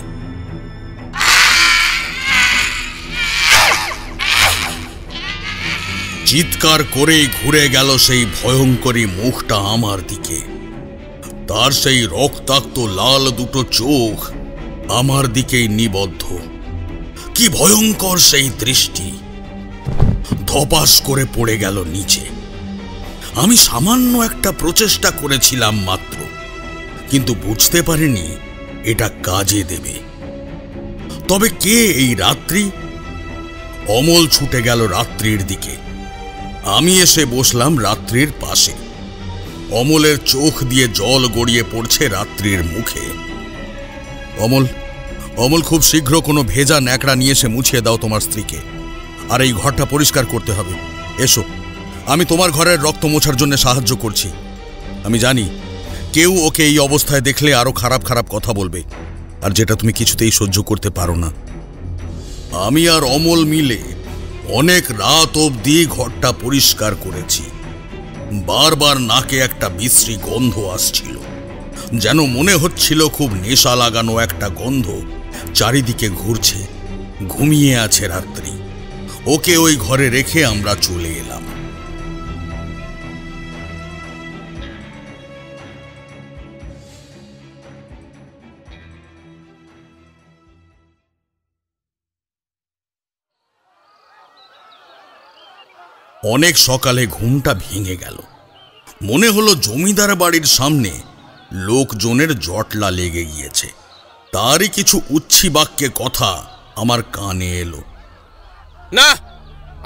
Speaker 5: চিৎকার করেই ঘুরে গেল সেই ভয়ঙ্করী মুখটা আমার দিকে। তার সেই রক্তাক্ত লাল দুটো চোখ আমার দিকেই নিবদ্ধ। কি ভয়ঙ্কর সেই দৃষ্টি! ধপাস করে পড়ে গেল নিচে। আমি সামান্য একটা প্রচেষ্টা করেছিলাম মাত্র, কিন্তু বুঝতে পারিনি এটা কাজে দেবে। তবে কে এই রাত্রি? অমল ছুটে গেল রাত্রির দিকে। আমি এসে বসলাম রাত্রির পাশে। অমলের চোখ দিয়ে জল গড়িয়ে পড়ছে রাত্রির মুখে। অমল, খুব শীঘ্র কোনো ভেজা ন্যাকড়া নিয়ে এসে মুছিয়ে দাও তোমার স্ত্রীকে। আর এই ঘরটা পরিষ্কার করতে হবে। এসো, আমি তোমার ঘরের রক্ত মোছার জন্য সাহায্য করছি। আমি জানি কেউ ওকে এই অবস্থায় দেখলে আরো খারাপ খারাপ কথা বলবে, আর যেটা তুমি কিছুতেই সহ্য করতে পারো না। আমি আর অমল মিলে অনেক রাত অবধি ঘরটা পরিষ্কার করেছি। বারবার নাকে একটা বিশ্রী গন্ধ আসছিল, যেন মনে হচ্ছিল খুব নেশা লাগানো একটা গন্ধ চারিদিকে ঘুরছে। ঘুমিয়ে আছে রাত্রি। ওকে ওই ঘরে রেখে আমরা চলে এলাম। অনেক সকালে ঘুমটা ভেঙে গেল। মনে হলো জমিদার বাড়ির সামনে লোকজনের জটলা লেগে গিয়েছে। তারই কিছু উচ্ছি বাক্যে কথা আমার কানে এলো।
Speaker 6: না,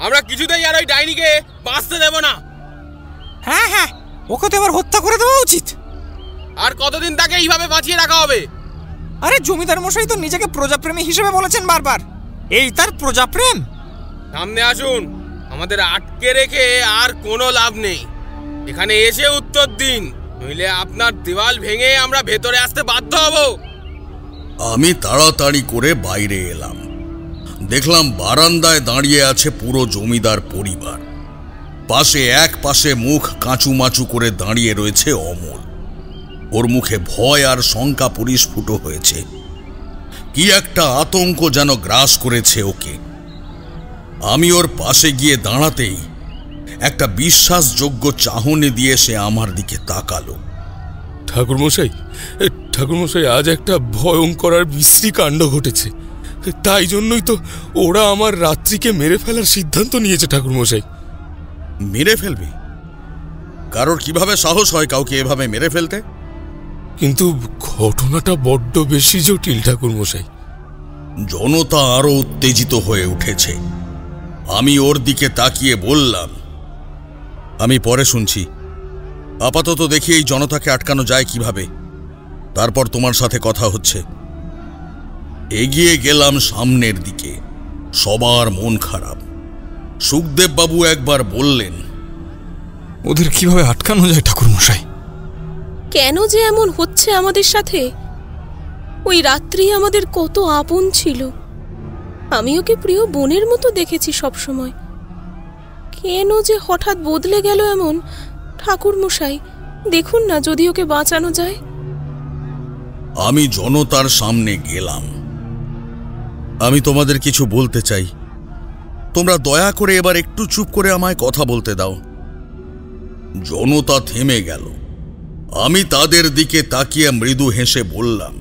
Speaker 6: আমরা কিছুতেই আর ওই ডাইনিকে বাঁচতে দেব না।
Speaker 11: হ্যাঁ হ্যাঁ, ওকে তো এবার হত্যা করে দেওয়া উচিত।
Speaker 6: আর কতদিন তাকে এইভাবে বাঁচিয়ে রাখা হবে?
Speaker 11: আরে জমিদার মশাই তো নিজেকে প্রজাপ্রেমী হিসেবে বলেছেন বারবার, এই তার প্রজাপ্রেম।
Speaker 6: সামনে আসুন, আমাদের আটকে রেখে আর কোনো লাভ নেই। এখানে এসে উত্তর দিন, নইলে আপনার দেওয়াল ভেঙে আমরা ভেতরে আসতে বাধ্য হব।
Speaker 5: আমি তাড়াতাড়ি করে বাইরে এলাম। দেখলাম বারান্দায় দাঁড়িয়ে আছে পুরো জমিদার পরিবার। এক পাশে মুখ কাঁচুমাচু করে দাঁড়িয়ে রয়েছে অমল। ওর মুখে ভয় আর শঙ্কা পরিস্ফুট হয়েছে। কি একটা আতঙ্ক যেন গ্রাস করেছে ওকে। আমি ওর পাশে গিয়ে দাঁড়াতেই একটা বিশ্বাসযোগ্য চাহনি দিয়ে সে আমার দিকে তাকালো।
Speaker 9: ঠাকুরমশাই, আজ একটা ভয়ঙ্কর আর বিশ্রী কাণ্ড ঘটেছে। তাই জন্যই তো ওরা আমার রাত্রিকে মেরে ফেলার সিদ্ধান্ত নিয়েছে। ঠাকুরমশাই,
Speaker 5: মেরে ফেলবে? কারোর কিভাবে সাহস হয় কাউকে এভাবে মেরে ফেলতে?
Speaker 9: কিন্তু ঘটনাটা বড্ড বেশি জটিল ঠাকুরমশাই।
Speaker 5: জনতা আরো উত্তেজিত হয়ে উঠেছে। আমি ওর দিকে তাকিয়ে বললাম, আমি পরে শুনছি। আপাতত দেখি এই জনতাকে আটকানো যায় কিভাবে, তারপর তোমার সাথে কথা হচ্ছে। এগিয়ে গেলাম সামনের দিকে। সবার মন খারাপ। সুখদেব বাবু একবার বললেন,
Speaker 3: ওদের কিভাবে আটকানো যায় ঠাকুরমশাই?
Speaker 8: কেন যে এমন হচ্ছে আমাদের সাথে? ওই রাত্রি আমাদের কত আপন ছিল। আমি ওকে প্রিয় বোনের মতো দেখেছি সব সময়। কেন যে হঠাৎ বদলে গেল এমন? ঠাকুরমশাই, দেখুন না যদি ওকে বাঁচানো যায়।
Speaker 5: আমি জনতার সামনে গেলাম। আমি তোমাদের কিছু বলতে চাই। তোমরা দয়া করে এবার একটু চুপ করে আমায় কথা বলতে দাও। জনতা থেমে গেল। আমি তাদের দিকে তাকিয়ে মৃদু হেসে বললাম,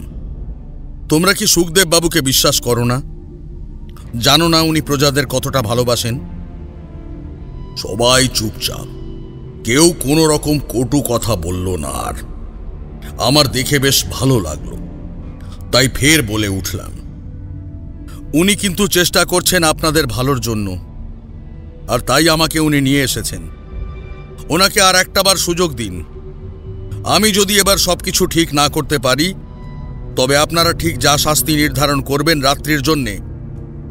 Speaker 5: তোমরা কি সুখদেব বাবুকে বিশ্বাস করো না? জানো না উনি প্রজাদের কতটা ভালোবাসেন? সবাই চুপচাপ। কেউ কোনো রকম কটু কথা বলল না। আর আমার দেখে বেশ ভালো লাগলো, তাই ফের বলে উঠলাম, উনি কিন্তু চেষ্টা করছেন আপনাদের ভালোর জন্য, আর তাই আমাকে উনি নিয়ে এসেছেন। ওনাকে আর একটাবার সুযোগ দিন। আমি যদি এবার সবকিছু ঠিক না করতে পারি, তবে আপনারা ঠিক যা শাস্তি নির্ধারণ করবেন রাত্রির জন্যে,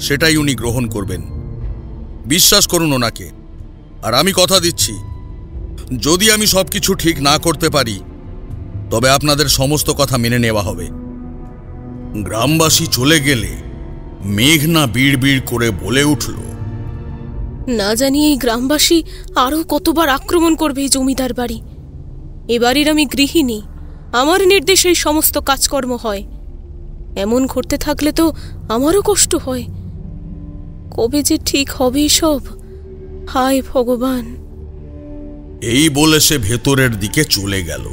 Speaker 5: সেটাই উনি গ্রহণ করবেন। বিশ্বাস করুন ওনাকে। আর আমি কথা দিচ্ছি, যদি আমি সবকিছু ঠিক না করতে পারি, তবে আপনাদের সমস্ত কথা মেনে নেওয়া হবে। গ্রামবাসী চলে গেলে মেঘনা বিড়বিড় করে বলে উঠল,
Speaker 8: না জানি এই গ্রামবাসী আরো কতবার আক্রমণ করবে এই জমিদার বাড়ি। এবারের আমি গৃহিণী, আমার নির্দেশেই সমস্ত কাজকর্ম হয়। এমন করতে থাকলে তো আমারও কষ্ট হয়। কবে যে ঠিক হবে সব, হায় ভগবান।
Speaker 5: এই বলে সে ভেতরের দিকে চলে গেল।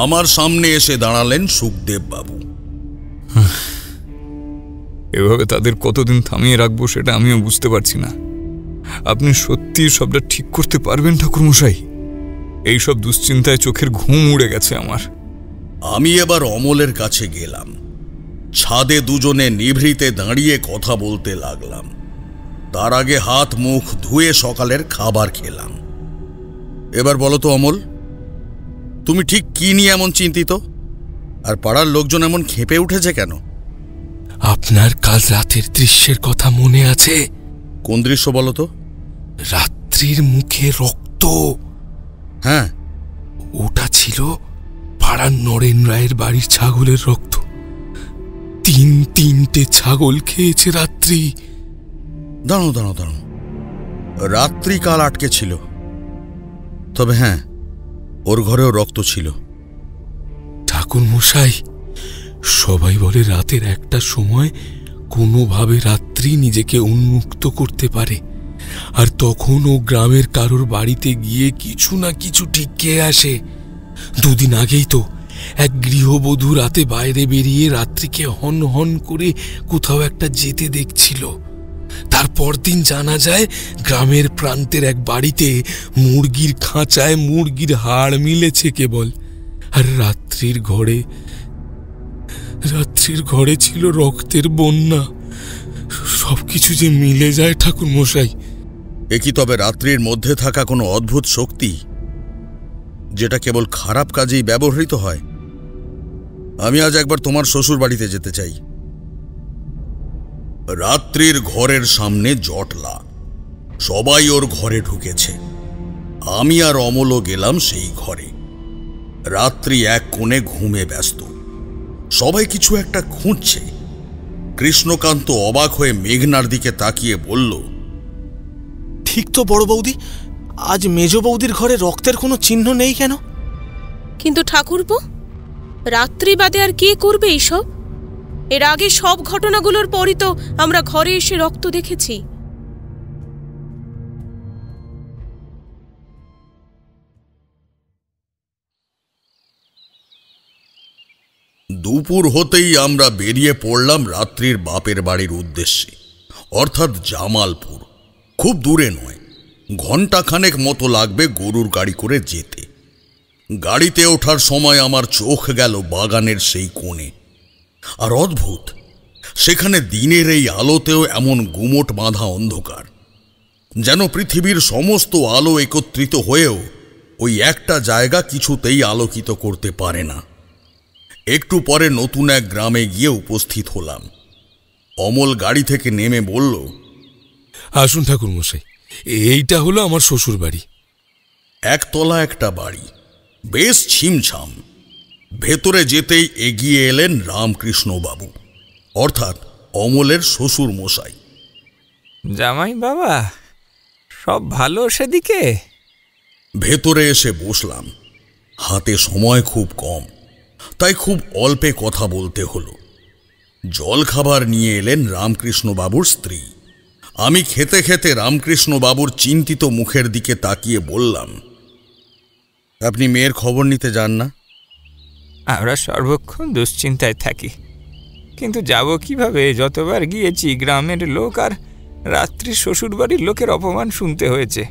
Speaker 5: আমার সামনে এসে দাঁড়ালেন সুখদেব বাবু।
Speaker 3: এভাবে তাদের কতদিন থামিয়ে রাখবো সেটা আমিও বুঝতে পারছি না। আপনি সত্যি সবটা ঠিক করতে পারবেন ঠাকুরমশাই? এইসব দুশ্চিন্তায় চোখের ঘুম উড়ে গেছে আমার।
Speaker 5: আমি এবার অমলের কাছে গেলাম। ছাদে দুজনে নিভৃতে দাঁড়িয়ে কথা বলতে লাগলাম। তার আগে হাত মুখ ধুয়ে সকালের খাবার খেলাম। এবার বলো তো অমল, তুমি ঠিক কি নিয়ে এমন চিন্তিত? আর পাড়ার লোকজন এমন ক্ষেপে উঠেছে কেন?
Speaker 9: আপনার কাল রাতের দৃশ্যের কথা মনে আছে?
Speaker 5: কোন দৃশ্য বলো তো?
Speaker 9: রাত্রির মুখে রক্ত।
Speaker 5: হ্যাঁ,
Speaker 9: ওটা ছিল পাড়ার নরেন রায়ের বাড়ির ছাগলের রক্ত। তিনটে ছাগল খেয়েছে রাত্রি।
Speaker 5: দাঁড়াও, রাত্রি কাল আটকে ছিল। তবে হ্যাঁ, ওর ঘরেও রক্ত ছিল।
Speaker 9: ঠাকুরমশাই, সবাই বলে রাতের একটা সময় কোনোভাবে রাত্রি নিজেকে উন্মুক্ত করতে পারে, আর তখন ও গ্রামের কারোর বাড়িতে গিয়ে কিছু না কিছু ঠিক খেয়ে আসে। দুদিন আগেই তো এক গৃহবধূ রাতে বাইরে বেরিয়ে রাত্রিকে হন হন করে কোথাও একটা যেতে দেখছিল। তারপর দিন জানা যায় গ্রামের প্রান্তের এক বাড়িতে মুরগির খাঁচায় মুরগির হাড় মিলেছে কেবল, আর রাত্রির ঘরে ছিল রক্তের বন্যা। সবকিছু যে মিলে যায় ঠাকুর মশাই।
Speaker 5: এ কি তবে রাত্রির মধ্যে থাকা কোনো অদ্ভুত শক্তি, যেটা কেবল খারাপ কাজেই ব্যবহৃত হয়? আমি আজ একবার তোমার শ্বশুর বাড়িতে যেতে চাই। রাত্রির ঘরের সামনে জটলা, সবাই ওর ঘরে ঢুকেছে। আমি আর অমলও গেলাম সেই ঘরে। রাত্রি এক কোণে ঘুমে ব্যস্ত, সবাই কিছু একটা খুঁজছে। কৃষ্ণকান্ত অবাক হয়ে মেঘনার দিকে তাকিয়ে বলল,
Speaker 6: ঠিক তো বড় বৌদি, আজ মেজ বৌদির ঘরে রক্তের কোনো চিহ্ন নেই কেন?
Speaker 8: কিন্তু ঠাকুরপো, রাত্রি বাদে আর কে করবে এইসব? এর আগে সব ঘটনাগুলোর পরই তো আমরা ঘরে এসে রক্ত দেখেছি।
Speaker 5: দুপুর হতেই আমরা বেরিয়ে পড়লাম রাত্রির বাপের বাড়ির উদ্দেশ্যে, অর্থাৎ জামালপুর। খুব দূরে নয়, ঘণ্টাখানেক মতো লাগবে গরুর গাড়ি করে যেতে। গাড়িতে ওঠার সময় আমার চোখ গেল বাগানের সেই কোণে। আর অদ্ভুত, সেখানে দিনের এই আলোতেও এমন গুমোট বাঁধা অন্ধকার, যেন পৃথিবীর সমস্ত আলো একত্রিত হয়েও ওই একটা জায়গা কিছুতেই আলোকিত করতে পারে না। একটু পরে নতুন এক গ্রামে গিয়ে উপস্থিত হলাম। অমল গাড়ি থেকে নেমে বলল,
Speaker 9: আসুন ঠাকুর মশাই, এইটা হলো আমার শ্বশুর বাড়ি।
Speaker 5: একতলা একটা বাড়ি, বেশ ছিমছাম। ভেতরে যেতেই এগিয়ে এলেন রামকৃষ্ণবাবু, অর্থাৎ অমলের শ্বশুর মশাই।
Speaker 3: জামাই বাবা, সব ভালো সেদিকে?
Speaker 5: ভেতরে এসে বসলাম। হাতে সময় খুব কম, তাই খুব অল্পে কথা বলতে হলো। জলখাবার নিয়ে এলেন রামকৃষ্ণবাবুর স্ত্রী। আমি খেতে খেতে রামকৃষ্ণবাবুর চিন্তিত মুখের দিকে তাকিয়ে বললাম, আপনি মেয়ের খবর নিতে যান না?
Speaker 3: আমরা সর্বক্ষণ দুশ্চিন্তায় থাকি, কিন্তু যাব কিভাবে? যতবার গিয়েছি গ্রামের লোক আর রাত্রি শ্বশুরবাড়ির লোকের অপমান শুনতে হয়েছে।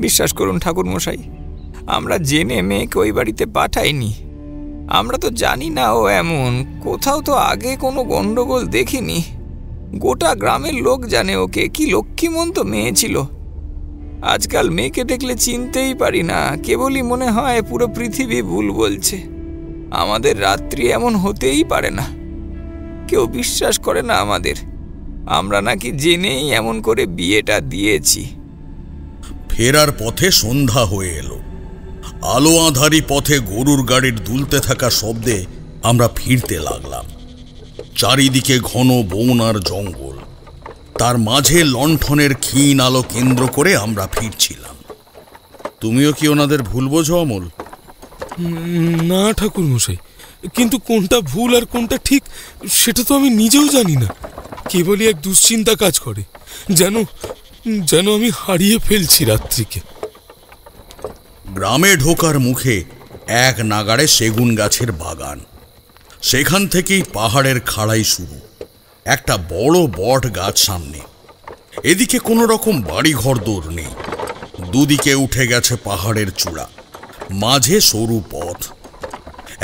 Speaker 3: বিশ্বাস করুন ঠাকুর মশাই, আমরা জেনে মেয়েকে ওই বাড়িতে পাঠাইনি। আমরা তো জানি না ও এমন, কোথাও তো আগে কোনো গন্ডগোল দেখিনি। গোটা গ্রামের লোক জানে ওকে কি লক্ষ্মীমন্ত মেয়ে ছিল। আজকাল মেয়েকে দেখলে চিনতেই পারি না, কেবলই মনে হয় পুরো পৃথিবী ভুল বলছে। আমাদের রাত্রি এমন হতেই পারে না, কেউ বিশ্বাস করে না আমাদের। আমরা নাকি জেনেই এমন করে বিয়েটা দিয়েছি।
Speaker 5: ফেরার পথে সন্ধ্যা হয়ে এলো। আলো আঁধারি পথে গরুর গাড়ির দুলতে থাকা শব্দে আমরা ফিরতে লাগলাম। চারিদিকে ঘন বন আর জঙ্গল, তার মাঝে লণ্ঠনের ক্ষীণ আলো কেন্দ্র করে আমরা ফিরছিলাম। তুমিও কি ওনাদের ভুল বোঝো অমল?
Speaker 9: না ঠাকুর মশাই, কিন্তু কোনটা ভুল আর কোনটা ঠিক সেটা তো আমি নিজেও জানি না। কেবলই এক দুশ্চিন্তা কাজ করে, যেন আমি হারিয়ে ফেলছি রাত্রিকে।
Speaker 5: গ্রামে ঢোকার মুখে এক নাগাড়ে সেগুন গাছের বাগান। সেখান থেকেই পাহাড়ের খাড়াই শুরু। একটা বড় বট গাছ সামনে। এদিকে কোনো রকম বাড়িঘর দৌড় নেই। দুদিকে উঠে গেছে পাহাড়ের চূড়া, মাঝে সরু পথ।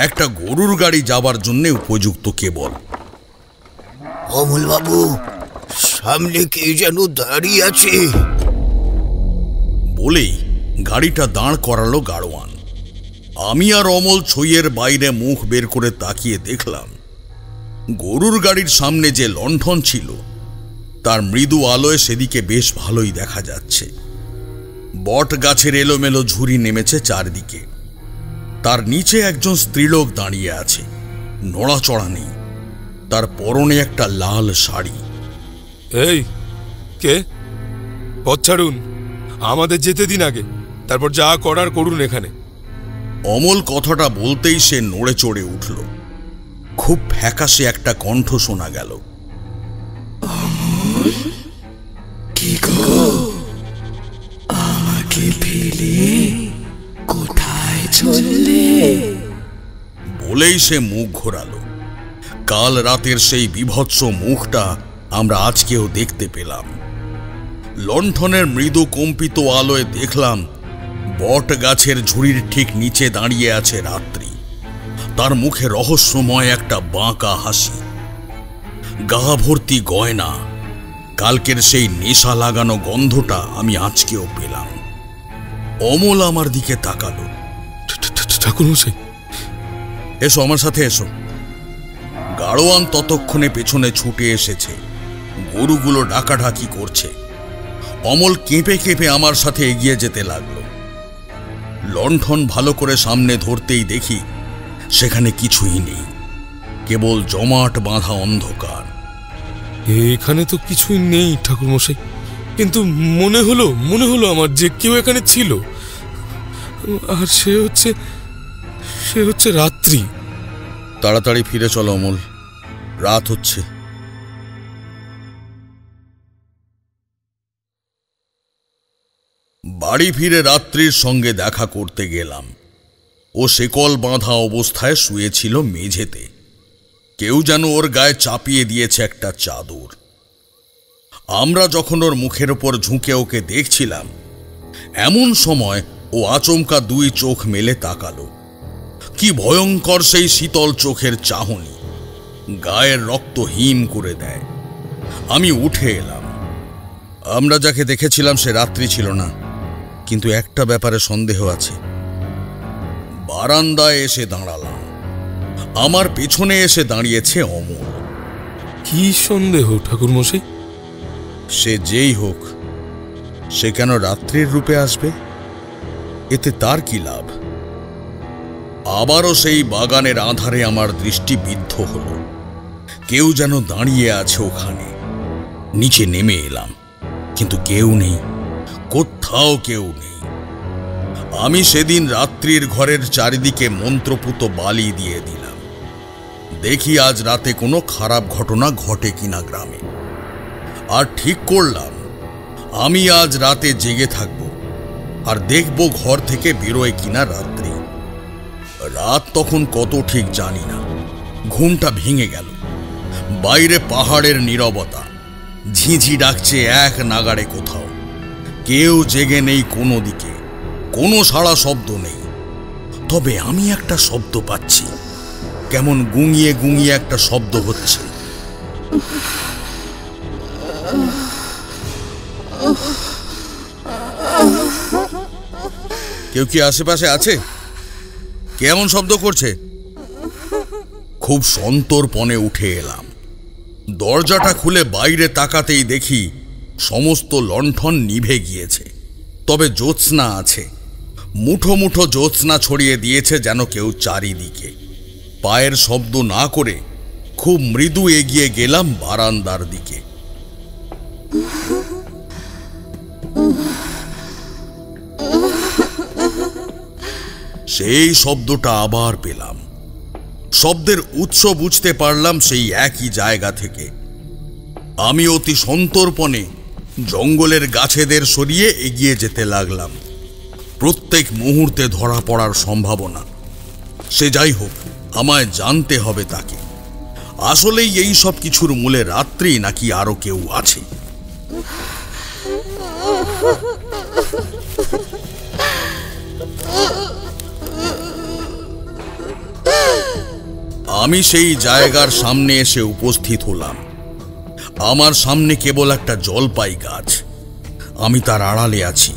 Speaker 5: একটা গরুর গাড়ি যাবার জন্য উপযুক্ত কেবল।
Speaker 1: অমল বাবু, সামনে কে যেন দাঁড়িয়ে আছে
Speaker 5: বলেই গাড়িটা দাঁড় করালো গাড়োয়ান। আমি আর অমল ছইয়ের বাইরে মুখ বের করে তাকিয়ে দেখলাম, গরুর গাড়ির সামনে যে লণ্ঠন ছিল তার মৃদু আলোয় সেদিকে বেশ ভালোই দেখা যাচ্ছে। বট গাছের এলোমেলো ঝুরি নেমেছে চারদিকে। তার নিচে একজন স্ত্রীলোক দাঁড়িয়ে আছে, নড়াচড়া নেই। তার পরনে একটা লাল শাড়ি।
Speaker 9: এই কে? পথ ছাড়ুন, আমাদের যেতে দিন আগে, তারপর যা করার করুন এখানে।
Speaker 5: অমল কথাটা বলতেই সে নড়ে চড়ে উঠল। খুব ফ্যাকাশে একটা কণ্ঠ শোনা গেল,
Speaker 10: কি গো, আমাকে ফেলে কোথায় চললে?
Speaker 5: বলেই সে মুখ ঘোরালো। কাল রাতের সেই বিভৎস মুখটা আমরা আজকেও দেখতে পেলাম। লণ্ঠনের মৃদু কম্পিত আলোয় দেখলাম বট গাছের ঝুড়ির ঠিক নিচে দাঁড়িয়ে আছে রাত্রি। তার মুখে রহস্যময় একটা বাঁকা হাসি, গা ভর্তি গয়না। কালকের সেই নেশা লাগানো গন্ধটা আমি আজকেও পেলাম। অমল আমার দিকে তাকালো।
Speaker 9: ঠাকুরমশাই,
Speaker 5: এসো আমার সাথে এসো। গাড়োয়ান ততক্ষণে পেছনে ছুটে এসেছে, গরুগুলো ডাকাঢাকি করছে। অমল কেঁপে কেঁপে আমার সাথে এগিয়ে যেতে লাগলো। লণ্ঠন ভালো করে সামনে ধরতেই দেখি সেখানে কিছুই নেই, কেবল জমাট বাঁধা অন্ধকার।
Speaker 9: এখানে তো কিছুই নেই ঠাকুরমশাই, কিন্তু মনে হলো আমার যে কেউ এখানে ছিল, আর সে হচ্ছে রাত্রি।
Speaker 5: তাড়াতাড়ি ফিরে চলো অমল, রাত হচ্ছে। বাড়ি ফিরে রাত্রির সঙ্গে দেখা করতে গেলাম। ও শেকল বাঁধা অবস্থায় শুয়েছিল মেঝেতে। কেউ যেন ওর গায়ে চাপিয়ে দিয়েছে একটা চাদর। আমরা যখন ওর মুখের ওপর ঝুঁকে ওকে দেখছিলাম, এমন সময় ও আচমকা দুই চোখ মেলে তাকালো। কি ভয়ঙ্কর সেই শীতল চোখের চাহনি, গায়ের রক্ত হিম করে দেয়। আমি উঠে এলাম। আমরা যাকে দেখেছিলাম সে রাত্রি ছিল না, কিন্তু একটা ব্যাপারে সন্দেহ আছে। বারান্দায় এসে দাঁড়ালাম। আমার পেছনে এসে দাঁড়িয়েছে অমল।
Speaker 9: কি সন্দেহ ঠাকুরমশাই?
Speaker 5: সে যেই হোক, সে কেন রাত্রির রূপে আসবে? এতে তার কি লাভ? আবারও সেই বাগানের আঁধারে আমার দৃষ্টি বিদ্ধ হল। কেউ যেন দাঁড়িয়ে আছে ওখানে। নিচে নেমে এলাম, কিন্তু কেউ নেই, কোথাও কেউ নেই। আমি সেদিন রাত্রির ঘরের চারিদিকে মন্ত্রপুত বালি দিয়ে দিলাম। দেখি আজ রাতে কোনো খারাপ ঘটনা ঘটে কিনা গ্রামে। আর ঠিক করলাম আমি আজ রাতে জেগে থাকব, আর দেখব ঘর থেকে বেরোয় কিনা রাত্রি। রাত তখন কত ঠিক জানি না। ঘুমটা ভেঙে গেল। বাইরে পাহাড়ের নীরবতা, ঝিঁঝি ডাকছে এক নাগাড়ে কোথাও। কেউ জেগে নেই কোনো দিকে, কোনো সাড়া শব্দ নেই। তবে আমি একটা শব্দ পাচ্ছি, কেমন গুঙিয়ে গুঙিয়ে একটা শব্দ হচ্ছে। কেউ কি আশেপাশে আছে? কেমন শব্দ করছে? খুব সন্তর্পণে উঠে এলাম। দরজাটা খুলে বাইরে তাকাতেই দেখি সমস্ত লণ্ঠন নিভে গিয়েছে, তবে জ্যোৎস্না আছে। মুঠো মুঠো জ্যোৎস্না ছড়িয়ে দিয়েছে যেন কেউ চারিদিকে। পায়ের শব্দ না করে খুব মৃদু এগিয়ে গেলাম বারান্দার দিকে। সেই শব্দটা আবার পেলাম। শব্দের উৎস বুঝতে পারলাম সেই একই জায়গা থেকে। আমি অতি সন্তর্পণে জঙ্গলের গাছেদের সরিয়ে এগিয়ে যেতে লাগলাম। প্রত্যেক মুহূর্তে ধরা পড়ার সম্ভাবনা। সে যাই হোক, আমায় জানতে হবে তাকে। আসলেই এই সব কিছুর মূলে রাত্রি নাকি আরো কেউ আছে? আমি সেই জায়গার সামনে এসে উপস্থিত হলাম। আমার সামনে কেবল একটা জলপাই গাছ। আমি তার আড়ালে আছি।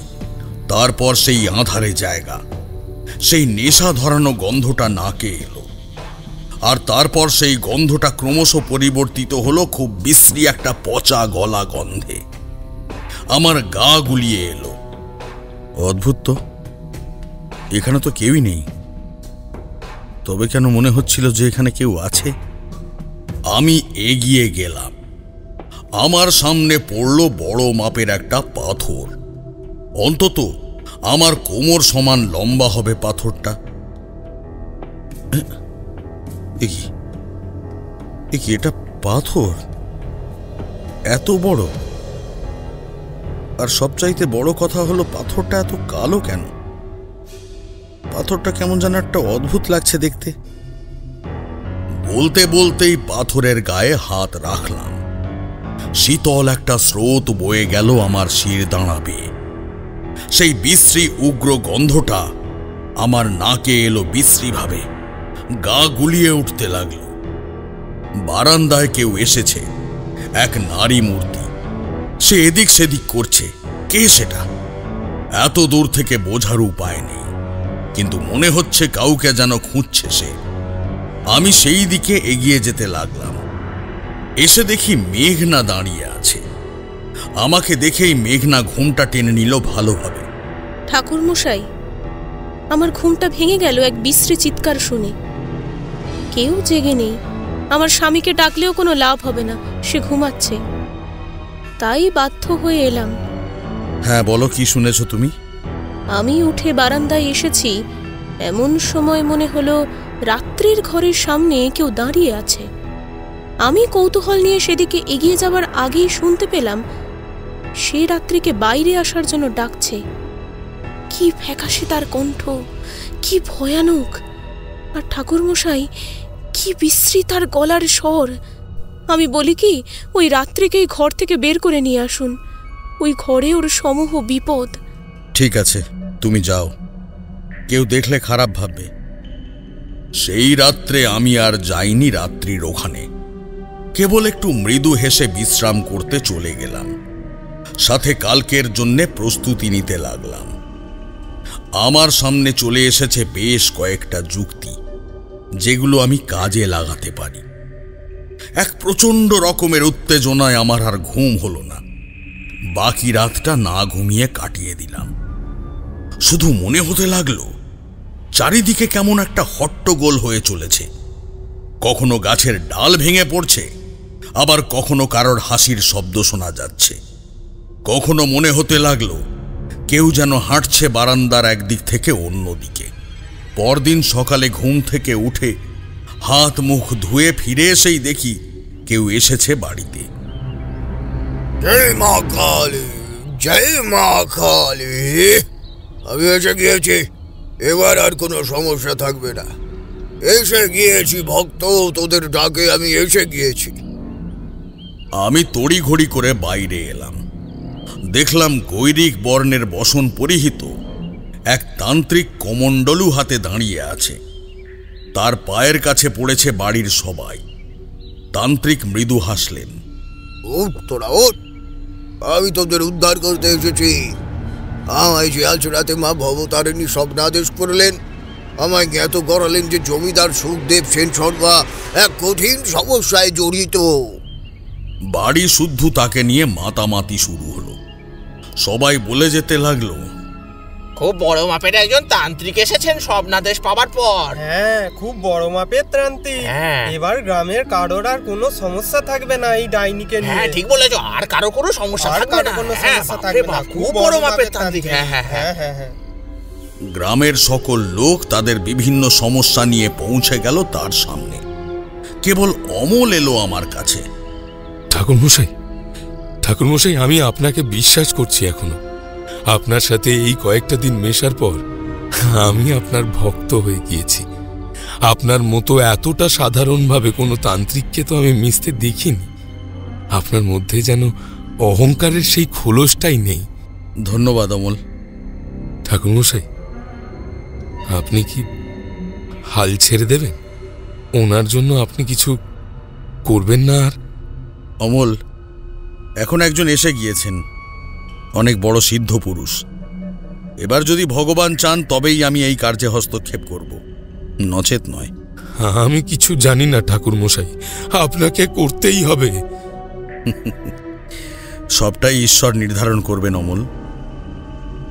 Speaker 5: তারপর সেই আঁধারে জায়গা, সেই নেশা ধরানো গন্ধটা নাকে এলো। আর তারপর সেই গন্ধটা ক্রমশ পরিবর্তিত হলো খুব বিশ্রী একটা পচা গলা গন্ধে। আমার গা গুলিয়ে এলো। অদ্ভুত তো, এখানে তো কেউই নেই। তবে কেন মনে হচ্ছিল যে এখানে কেউ আছে? আমি এগিয়ে গেলাম। আমার সামনে পড়ল বড় মাপের একটা পাথর। অন্তত আমার কোমর সমান লম্বা হবে পাথরটা। এটা পাথর এত বড়? আর সবচাইতে বড় কথা হলো পাথরটা এত কালো কেন? পাথরটা কেমন যেন একটা অদ্ভুত লাগছে দেখতে। বলতে বলতেই পাথরের গায়ে হাত রাখলাম। শীতল একটা স্রোত বয়ে গেল আমার শির দাঁড়াবে। সেই বিশ্রী উগ্র গন্ধটা আমার নাকে এলো বিশ্রীভাবে, গা গুলিয়ে উঠতে লাগল। বারান্দায় কেউ এসেছে, এক নারী মূর্তি। সে এদিক সেদিক করছে। কে সেটা? এত দূর থেকে বোঝার উপায় নেই, কিন্তু মনে হচ্ছে কাউকে যেন খুঁজছে সে। আমি সেই দিকে এগিয়ে যেতে লাগলাম। এসে দেখি মেঘনা দাঁড়িয়ে আছে। আমাকে দেখেই মেঘনা ঘুমটা টেনে নিল ভালোভাবে।
Speaker 8: ঠাকুরমশাই, আমার ঘুমটা ভেঙে গেল এক বিশ্রী চিৎকার শুনে। কেউ জেগে নেই। আমার স্বামীকে ডাকলেও কোনো লাভ হবে না, সে ঘুমাচ্ছে। তাই বাধ্য হয়ে এলাম।
Speaker 5: হ্যাঁ, বলো, কি শুনেছ তুমি?
Speaker 8: আমি উঠে বারান্দায় এসেছি, এমন সময় মনে হলো রাত্রির ঘরের সামনে কেউ দাঁড়িয়ে আছে। আমি কৌতূহল নিয়ে সেদিকে এগিয়ে যাবার আগেই শুনতে পেলাম সে রাত্রিকে বাইরে আসার জন্য ডাকছে। কি ফ্যাকাশে তার কণ্ঠ, কি ভয়ানক! আর ঠাকুরমশাই, কি বিশ্রী তার গলার স্বর! আমি বলি কি, ওই রাত্রিকেই ঘর থেকে বের করে নিয়ে আসুন। ওই ঘরে ওর সমূহ বিপদ।
Speaker 5: ঠিক আছে, তুমি যাও, কেউ দেখলে খারাপ ভাববে। সেই রাত্রে আমি আর যাইনি রাত্রির ওখানে। কেবল একটু মৃদু হেসে বিশ্রাম করতে চলে গেলাম। সাথে কালকের জন্যে প্রস্তুতি নিতে লাগলাম। আমার সামনে চলে এসেছে বেশ কয়েকটা যুক্তি, যেগুলো আমি কাজে লাগাতে পারি। এক প্রচণ্ড রকমের উত্তেজনায় আমার আর ঘুম হলো না। বাকি রাতটা না ঘুমিয়ে কাটিয়ে দিলাম। শুধু মনে হতে লাগলো চারিদিকে কেমন একটা হট্টগোল হয়ে চলেছে। কখনো গাছের ডাল ভেঙে পড়ছে, আবার কখনো কারোর হাসির শব্দ শোনা যাচ্ছে। কখনো মনে হতে লাগলো কেউ যেন হাঁটছে বারান্দার একদিক থেকে অন্যদিকে। পরদিন সকালে ঘুম থেকে উঠে হাত মুখ ধুয়ে ফিরে এসেই দেখি কেউ এসেছে বাড়িতে।
Speaker 12: জয় মা কালী, জয় মা কালী। আমি এসে গিয়েছি, এবার আর কোনো সমস্যা থাকবে না। এসে গিয়েছি ভক্ত, তোদের ডাকে আমি এসে গিয়েছি।
Speaker 5: আমি তড়িঘড়ি করে বাইরে এলাম। দেখলাম গৈরিক বর্ণের বসন পরিহিত এক তান্ত্রিক কমণ্ডলু হাতে দাঁড়িয়ে আছে। তার পায়ের কাছে পড়েছে বাড়ির সবাই। তান্ত্রিক মৃদু হাসলেন।
Speaker 12: উঠ তোরা, উঠ, আমি তোদের উদ্ধার করতে এসেছি। আমায় যে আজ রাতে মা ভবতারিণী স্বপ্নাদেশ করলেন, আমায় জ্ঞাত করালেন যে জমিদার সুখদেব সেন শর্মা এক কঠিন সমস্যায় জড়িত।
Speaker 5: বাড়ি শুদ্ধ তাকে নিয়ে মাতামাতি শুরু হলো। সবাই বলে যেতে লাগলো,
Speaker 6: খুব বড় মাপের একজন তান্ত্রিক এসেছেন স্বপ্নাদেশ পাবার পর।
Speaker 13: হ্যাঁ, খুব বড় মাপের তান্ত্রিক। এবার গ্রামের কারোর আর কোনো সমস্যা থাকবে না এই ডাইনিকে নিয়ে।
Speaker 6: হ্যাঁ, ঠিক বলেছো, আর কারো কোনো সমস্যা থাকবে না। খুব বড় মাপের তান্ত্রিক। হ্যাঁ হ্যাঁ হ্যাঁ হ্যাঁ।
Speaker 5: গ্রামের সকল লোক তাদের বিভিন্ন সমস্যা নিয়ে পৌঁছে গেল তার সামনে। কেবল অমল এলো আমার কাছে।
Speaker 9: ঠাকুরমশাই, ঠাকুরমশাই, আমি আপনাকে বিশ্বাস করছি এখনো। আপনার সাথে এই কয়েকটা দিন মেশার পর আমি আপনার ভক্ত হয়ে গিয়েছি। আপনার মতো এতটা সাধারণভাবে কোনো তান্ত্রিককে তো আমি মিশতে দেখিনি। আপনার মধ্যে যেন অহংকারের সেই খোলসটাই নেই।
Speaker 5: ধন্যবাদ অমল।
Speaker 9: ঠাকুরমশাই, আপনি কি হাল ছেড়ে দেবেন? ওনার জন্য আপনি কিছু করবেন না আর?
Speaker 5: অমল, এখন একজন এসে গিয়েছেন, অনেক বড় সিদ্ধ পুরুষ। এবার যদি ভগবান চান তবেই আমি এই কার্যে হস্তক্ষেপ করব, নচেত নয়।
Speaker 9: আমি কিছু জানি না ঠাকুরমশাই, আপনাকে করতেই হবে।
Speaker 5: সবটাই ঈশ্বর নির্ধারণ করবেন অমল।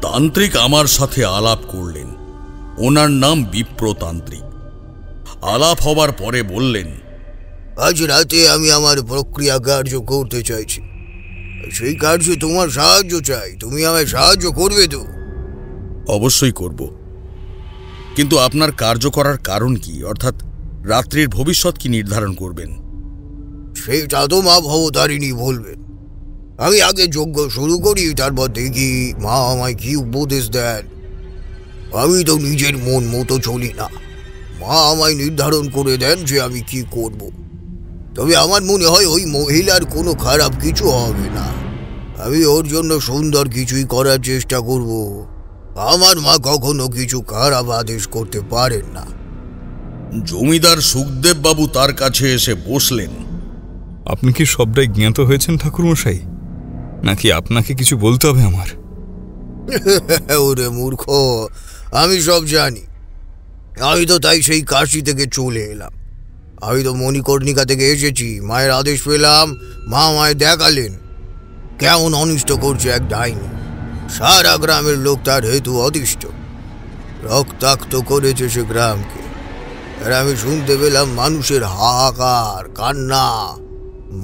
Speaker 5: তান্ত্রিক আমার সাথে আলাপ করলেন। ওনার নাম বিপ্রতান্ত্রিক। আলাপ হবার পরে বললেন,
Speaker 12: আজ রাতে আমি আমার প্রক্রিয়া কার্য করতে চাইছি। সেই কার্যে তোমার সাহায্য চাই। তুমি আমায় সাহায্য করবে তো?
Speaker 5: অবশ্যই করব, কিন্তু আপনার কার্য করার কারণ কি? অর্থাৎ রাত্রির ভবিষ্যৎ কি নির্ধারণ করবেন?
Speaker 12: সেটা তো মা ভবতারিণী বলবেন। আমি আগে যজ্ঞ শুরু করি, তারপর দেখি মা আমায় কি উপদেশ দেন। আমি তো নিজের মন মতো চলি না। মা আমায় নির্ধারণ করে দেন যে আমি কি করব। তবে আমার মনে হয় ওই মহিলার কোনো খারাপ কিছু হবে না। আমি ওর জন্য সুন্দর কিছুই করার চেষ্টা করব। আমার মা কখনো কিছু খারাপ আদেশ করতে পারেন না।
Speaker 5: জমিদার সুখদেব বাবু তার কাছে এসে বসলেন।
Speaker 14: আপনি কি সবটাই জ্ঞাত হয়েছেন ঠাকুরমশাই, নাকি আপনাকে কিছু বলতে হবে আমার?
Speaker 12: ওরে মূর্খ, আমি সব জানি। আমি তো তাই সেই কাশি থেকে চলে এলাম। আমি তো মণিকর্ণিকা থেকে এসেছি, মায়ের আদেশ পেলাম, মা মায় দেখালেন কেমন অনিষ্ট করছে এক ডাইনি। সারা গ্রামের লোক তার হেতু অতিষ্ঠ, রক্তাক্ত করেছে সে গ্রামকে। আর আমি শুনতে পেলাম মানুষের হাহাকার, কান্না,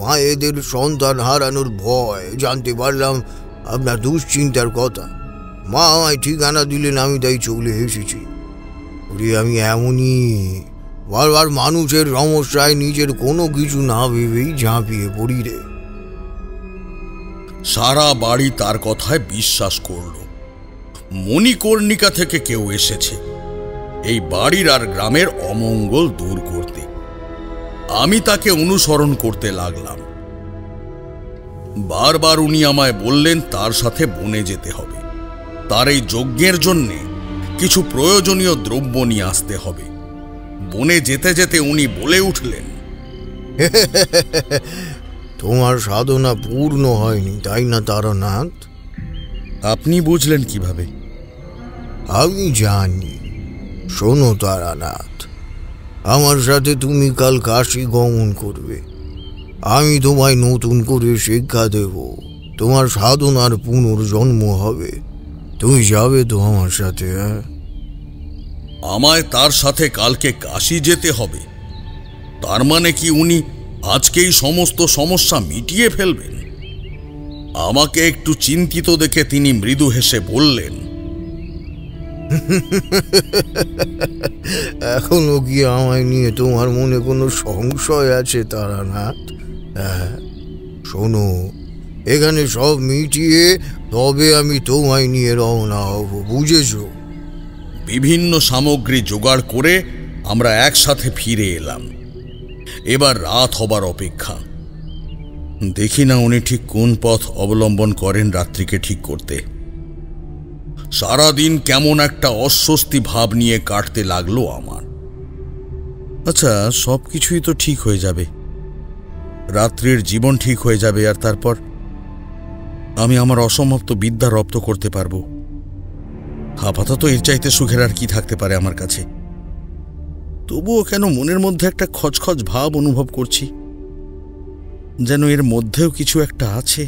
Speaker 12: মায়েদের সন্তান হারানোর ভয়। জানতে পারলাম আপনার দুশ্চিন্তার কথা। মা আমায় ঠিকানা দিলেন, আমি তাই চলে এসেছি। ওরে আমি এমনই, বারবার মানুষের সমস্যায় নিজের কোনো কিছু না ভেবেই ঝাঁপিয়ে পড়ি রে।
Speaker 5: সারা বাড়ি তার কথায় বিশ্বাস করল। মণিকর্ণিকা থেকে কেউ এসেছে এই বাড়ির আর গ্রামের অমঙ্গল দূর করতে। আমি তাকে অনুসরণ করতে লাগলাম। বারবার উনি আমায় বললেন তার সাথে বনে যেতে হবে, তার এই যজ্ঞের জন্যে কিছু প্রয়োজনীয় দ্রব্য নিয়ে আসতে হবে। বনে যেতে যেতে উনি বলে উঠলেন,
Speaker 12: তোমার সাধনা পূর্ণ হয়নি, তাই না তারানাথ?
Speaker 5: আপনি বুঝলেন কিভাবে?
Speaker 12: আমি জানি। শোনো তারানাথ, আমার সাথে তুমি কাল কাশী গমন করবে। আমি তোমায় নতুন করে শিক্ষা দেব, তোমার সাধনার পুনর্জন্ম হবে। তুমি যাবে তো আমার সাথে?
Speaker 5: আমায় তার সাথে কালকে কাশী যেতে হবে? তার মানে কি উনি আজকেই সমস্ত সমস্যা মিটিয়ে ফেলবেন? আমাকে একটু চিন্তিত দেখে তিনি মৃদু হেসে বললেন,
Speaker 12: এখনো কি আমায় নিয়ে তোমার মনে কোনো সংশয় আছে তারানাথ? শোনো, এখানে সব মিটিয়ে তবে আমি তোমায় নিয়ে রওনা হব, বুঝেছ?
Speaker 5: বিভিন্ন সামগ্রী জোগাড় করে আমরা একসাথে ফিরে এলাম। এবার রাত হবার অপেক্ষা। দেখি না উনি ঠিক কোন পথ অবলম্বন করেন রাত্রিকে ঠিক করতে। সারাদিন কেমন একটা অস্বস্তি ভাব নিয়ে কাটতে লাগলো আমার। আচ্ছা, সব কিছুই তো ঠিক হয়ে যাবে, রাত্রির জীবন ঠিক হয়ে যাবে, আর তারপর আমি আমার অসমাপ্ত বিদ্যা রপ্ত করতে পারবো। আপাতত এর চাইতে সুখের আর কি থাকতে পারে আমার কাছে। তবুও কেন মনের মধ্যে একটা খচখচ ভাব অনুভব করছি, যেন এর মধ্যেও কিছু একটা আছে।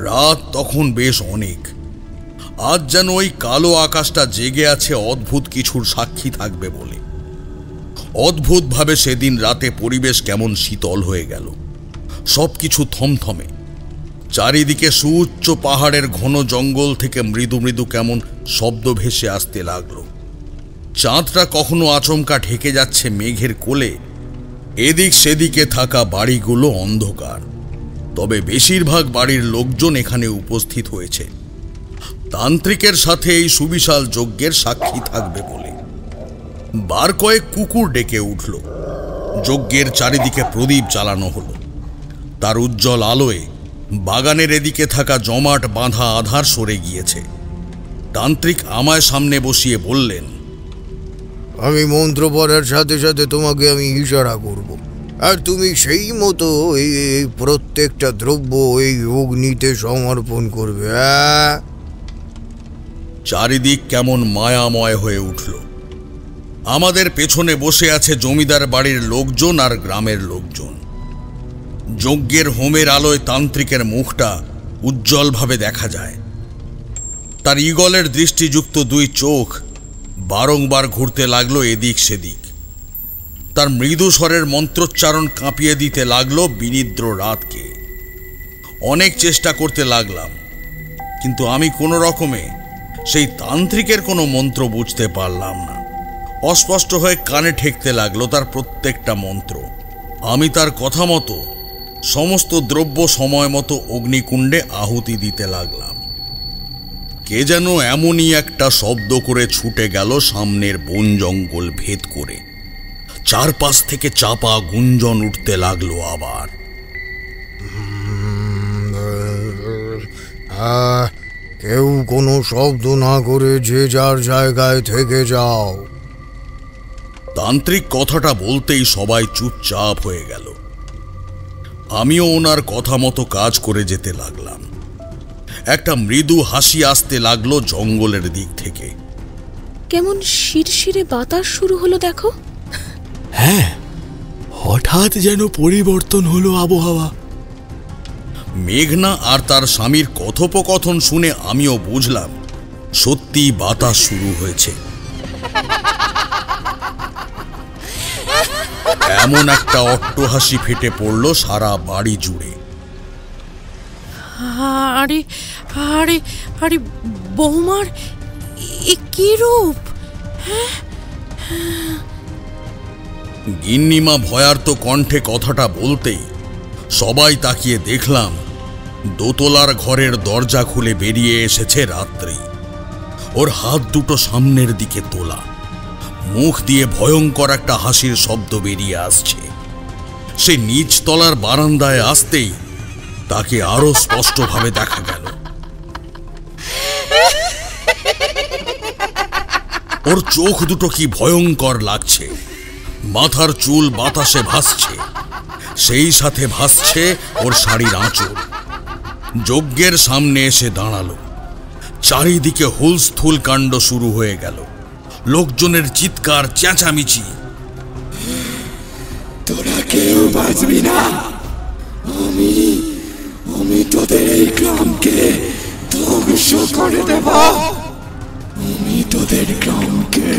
Speaker 5: রাত তখন বেশ অনেক। আজ যেন ওই কালো আকাশটা জেগে আছে অদ্ভুত কিছুর সাক্ষী থাকবে বলে। অদ্ভুতভাবে সেদিন রাতে পরিবেশ কেমন শীতল হয়ে গেল, সবকিছু থমথমে। চারিদিকে সুউচ্চ পাহাড়ের ঘন জঙ্গল থেকে মৃদু মৃদু কেমন শব্দ ভেসে আসতে লাগলো। চাঁদটা কখনো আচমকা ঢেকে যাচ্ছে মেঘের কোলে। এদিক সেদিকে থাকা বাড়িগুলো অন্ধকার, তবে বেশিরভাগ বাড়ির লোকজন এখানে উপস্থিত হয়েছে তান্ত্রিকের সাথে এই সুবিশাল যজ্ঞের সাক্ষী থাকবে বলে। বার কয়েক কুকুর ডেকে উঠল। যজ্ঞের চারিদিকে প্রদীপ জ্বালানো হলো। তার উজ্জ্বল আলোয় বাগানের এদিকে থাকা জমাট বাঁধা আধার সরে গিয়েছে। তান্ত্রিক আমায় সামনে বসিয়ে বললেন,
Speaker 12: আমি মন্ত্র পড়ার সাথে সাথে তোমাকে আমি ইশারা করব, আর তুমি সেই মতো এই প্রত্যেকটা দ্রব্য এই অগ্নিতে সমর্পণ করবে।
Speaker 5: চারিদিক কেমন মায়াময় হয়ে উঠল। আমাদের পেছনে বসে আছে জমিদার বাড়ির লোকজন আর গ্রামের লোকজন। যজ্ঞের হোমের আলোয় তান্ত্রিকের মুখটা উজ্জ্বলভাবে দেখা যায়। তার ঈগলের দৃষ্টিযুক্ত দুই চোখ বারংবার ঘুরতে লাগলো এদিক সেদিক। তার মৃদু স্বরের মন্ত্রোচ্চারণ কাঁপিয়ে দিতে লাগলো বিনিদ্র রাতকে। অনেক চেষ্টা করতে লাগলাম, কিন্তু আমি কোনো রকমে সেই তান্ত্রিকের কোনো মন্ত্র বুঝতে পারলাম না। অস্পষ্ট হয়ে কানে ঠেকতে লাগলো তার প্রত্যেকটা মন্ত্র। আমি তার কথা মতো সমস্ত দ্রব্য সময় মতো অগ্নিকুণ্ডে আহুতি দিতে লাগলাম। কে যেন এমনই একটা শব্দ করে ছুটে গেল সামনের বন জঙ্গল ভেদ করে। চারপাশ থেকে চাপা গুঞ্জন উঠতে লাগলো আবার।
Speaker 12: কেউ কোনো শব্দ না করে যে যার জায়গায় থেকে যাও।
Speaker 5: তান্ত্রিক কথাটা বলতেই সবাই চুপচাপ হয়ে গেল। আমিও ওনার কথা মতো কাজ করে যেতে লাগলাম। একটা মৃদু হাসি আসতে লাগলো জঙ্গলের দিক থেকে।
Speaker 8: কেমন শিরশিরে বাতাস শুরু হলো দেখো।
Speaker 10: হ্যাঁ, হঠাৎ যেন পরিবর্তন হলো আবহাওয়া।
Speaker 5: মেঘনা আর তার স্বামীর কথোপকথন শুনে আমিও বুঝলাম সত্যি বাতাস শুরু হয়েছে। এমন একটা অট্টহাসি ফেটে পড়ল সারা বাড়ি জুড়ে।
Speaker 7: আরে আরে আরে বৌমার এ কি রূপ!
Speaker 5: গিন্নিমা ভয়ার্ত কণ্ঠে কথাটা বলতেই সবাই তাকিয়ে দেখলাম দোতলার ঘরের দরজা খুলে বেরিয়ে এসেছে রাত্রি। ওর হাত দুটো সামনের দিকে তোলা, মুখ দিয়ে ভয়ঙ্কর একটা হাসির শব্দ বেরিয়ে আসছে। সে নিচ তলার বারান্দায় আসতেই তাকে আরো স্পষ্টভাবে দেখা গেল। ওর চোখ দুটো কি ভয়ঙ্কর লাগছে। মাথার চুল বাতাসে ভাসছে, সেই সাথে ভাসছে ওর শাড়ির আঁচল। যজ্ঞের সামনে এসে দাঁড়ালো। চারিদিকে হুলস্থুল কাণ্ড শুরু হয়ে গেল। লোকজনের চিৎকার, চেঁচামেচি।
Speaker 10: তোরা কেউ বাঁচবি না। আমি তোদের এই গ্রামকে ধ্বংস করে দেব। আমি তোদের গ্রামকে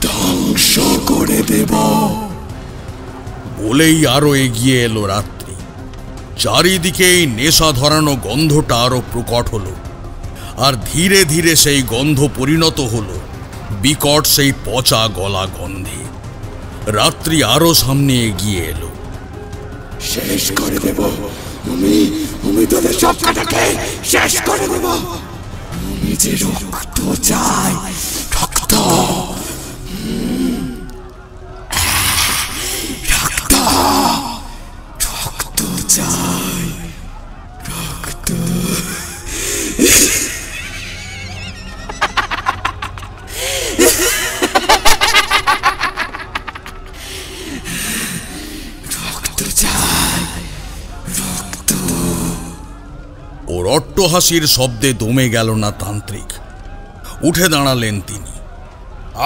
Speaker 10: ধ্বংস করে দেব।
Speaker 5: বলেই আরো এগিয়ে এলো রাত্রি। চারিদিকে এই নেশা ধরানো গন্ধটা আরো প্রকট হলো, আর ধীরে ধীরে সেই গন্ধ পরিণত হলো বিকট সেই পচা গলা গন্ধে। রাত্রি আরো সামনে এগিয়ে এলো।
Speaker 10: শেষ করে দেব আমি তোদের সব কাটাকে শেষ করে দেব। আমি যে রক্ত চাই, রক্ত রক্ত রক্ত চাই, রক্ত।
Speaker 5: ওর অট্টহাসির শব্দে দমে গেল না তান্ত্রিক। উঠে দাঁড়ালেন তিনি।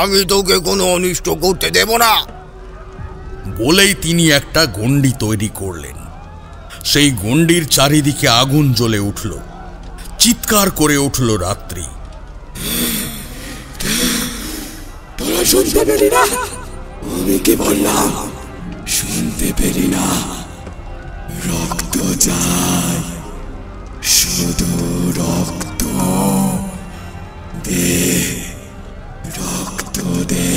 Speaker 12: আমি তোকে কোনো অনিষ্ট করতে দেব না
Speaker 5: বলেই তিনি একটা গণ্ডি তৈরি করলেন। সেই গণ্ডির চারিদিকে আগুন জ্বলে উঠল। চিৎকার করে উঠল রাত্রি।
Speaker 10: তোরা শুনতে পেলি না? আমি কি বললাম? শুনতে পেলি না? রক্ত চাই, শুধু রক্ত দে, রক্ত দে।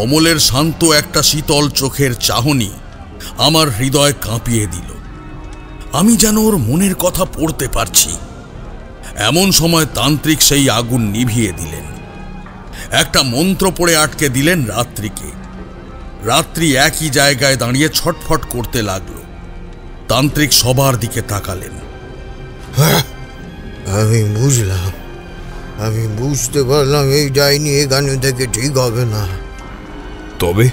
Speaker 5: অমলের শান্ত একটা শীতল চোখের চাহনি আমার হৃদয় কাঁপিয়ে দিল। আমি যেন ওর মনের কথা পড়তে পারছি। এমন সময় তান্ত্রিক সেই আগুন নিভিয়ে দিলেন। একটা মন্ত্র পড়ে আটকে দিলেন রাত্রিকে। রাত্রি একই জায়গায় দাঁড়িয়ে ছটফট করতে লাগলো। তান্ত্রিক সবার দিকে তাকালেন।
Speaker 12: আমি বুঝলাম, আমি বুঝতে পারলাম এই ডাইনি এখানে থেকে ঠিক হবে না।
Speaker 14: তবে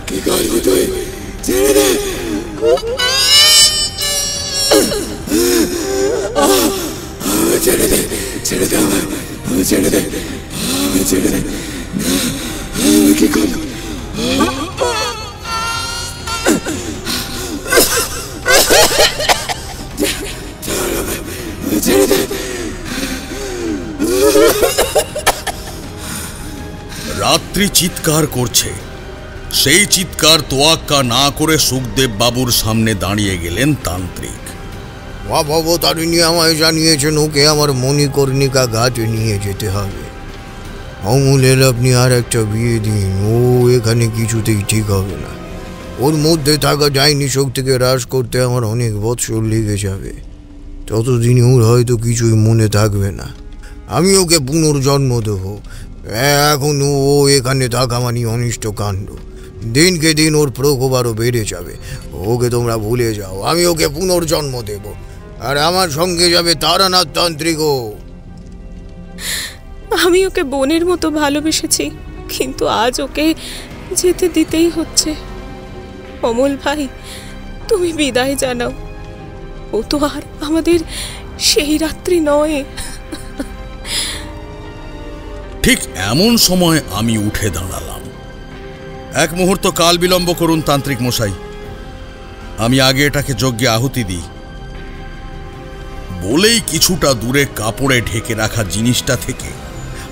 Speaker 10: কি করবি তুই? ছেড়ে দে। ছেড়ে দে, ছেড়ে দে আমায়, ছেড়ে দে, ছেড়ে দে। কি করবো? ছেড়ে দে।
Speaker 5: রাত্রি চিৎকার করছে। সেই চিৎকার তোয়াক্কা না করে সুখদেব বাবুর সামনে দাঁড়িয়ে গেলেন তান্ত্রিক।
Speaker 12: অবতারিণী আমায় জানিয়েছেন ওকে আমার মণিকর্ণিকা ঘাটে নিয়ে যেতে হবে। অমূলের আপনি আর একটা বিয়ে দিন। ও এখানে কিছুতেই ঠিক হবে না। ওর মধ্যে থাকা ডাইনি শক্তিকে হ্রাস করতে আমার অনেক বৎসর লেগে যাবে। ততদিন ওর হয়তো কিছুই মনে থাকবে না। আমি ওকে পুনর্জন্ম দেব। এখন ও এখানে থাকা মানে অনিষ্ট কাণ্ড। দিনকে দিন ওর প্রকোপ আরও বেড়ে যাবে। ওকে তোমরা ভুলে যাও, আমি ওকে পুনর্জন্ম দেব। আর আমার সঙ্গে যাবে তারানাথ তান্ত্রিকও।
Speaker 8: আমি ওকে বোনের মতো ভালোবেসেছি, কিন্তু আজ ওকে যেতে দিতেই হচ্ছে। অমল ভাই, তুমি বিদায় জানাও। ও তো আর আমাদের সেই রাত্রি নয়।
Speaker 5: ঠিক এমন সময় আমি উঠে দাঁড়ালাম। এক মুহূর্ত কাল বিলম্ব করুন তান্ত্রিক মশাই, আমি আগে এটাকে যজ্ঞে আহুতি দিই। বলেই কিছুটা দূরে কাপড়ে ঢেকে রাখা জিনিসটা থেকে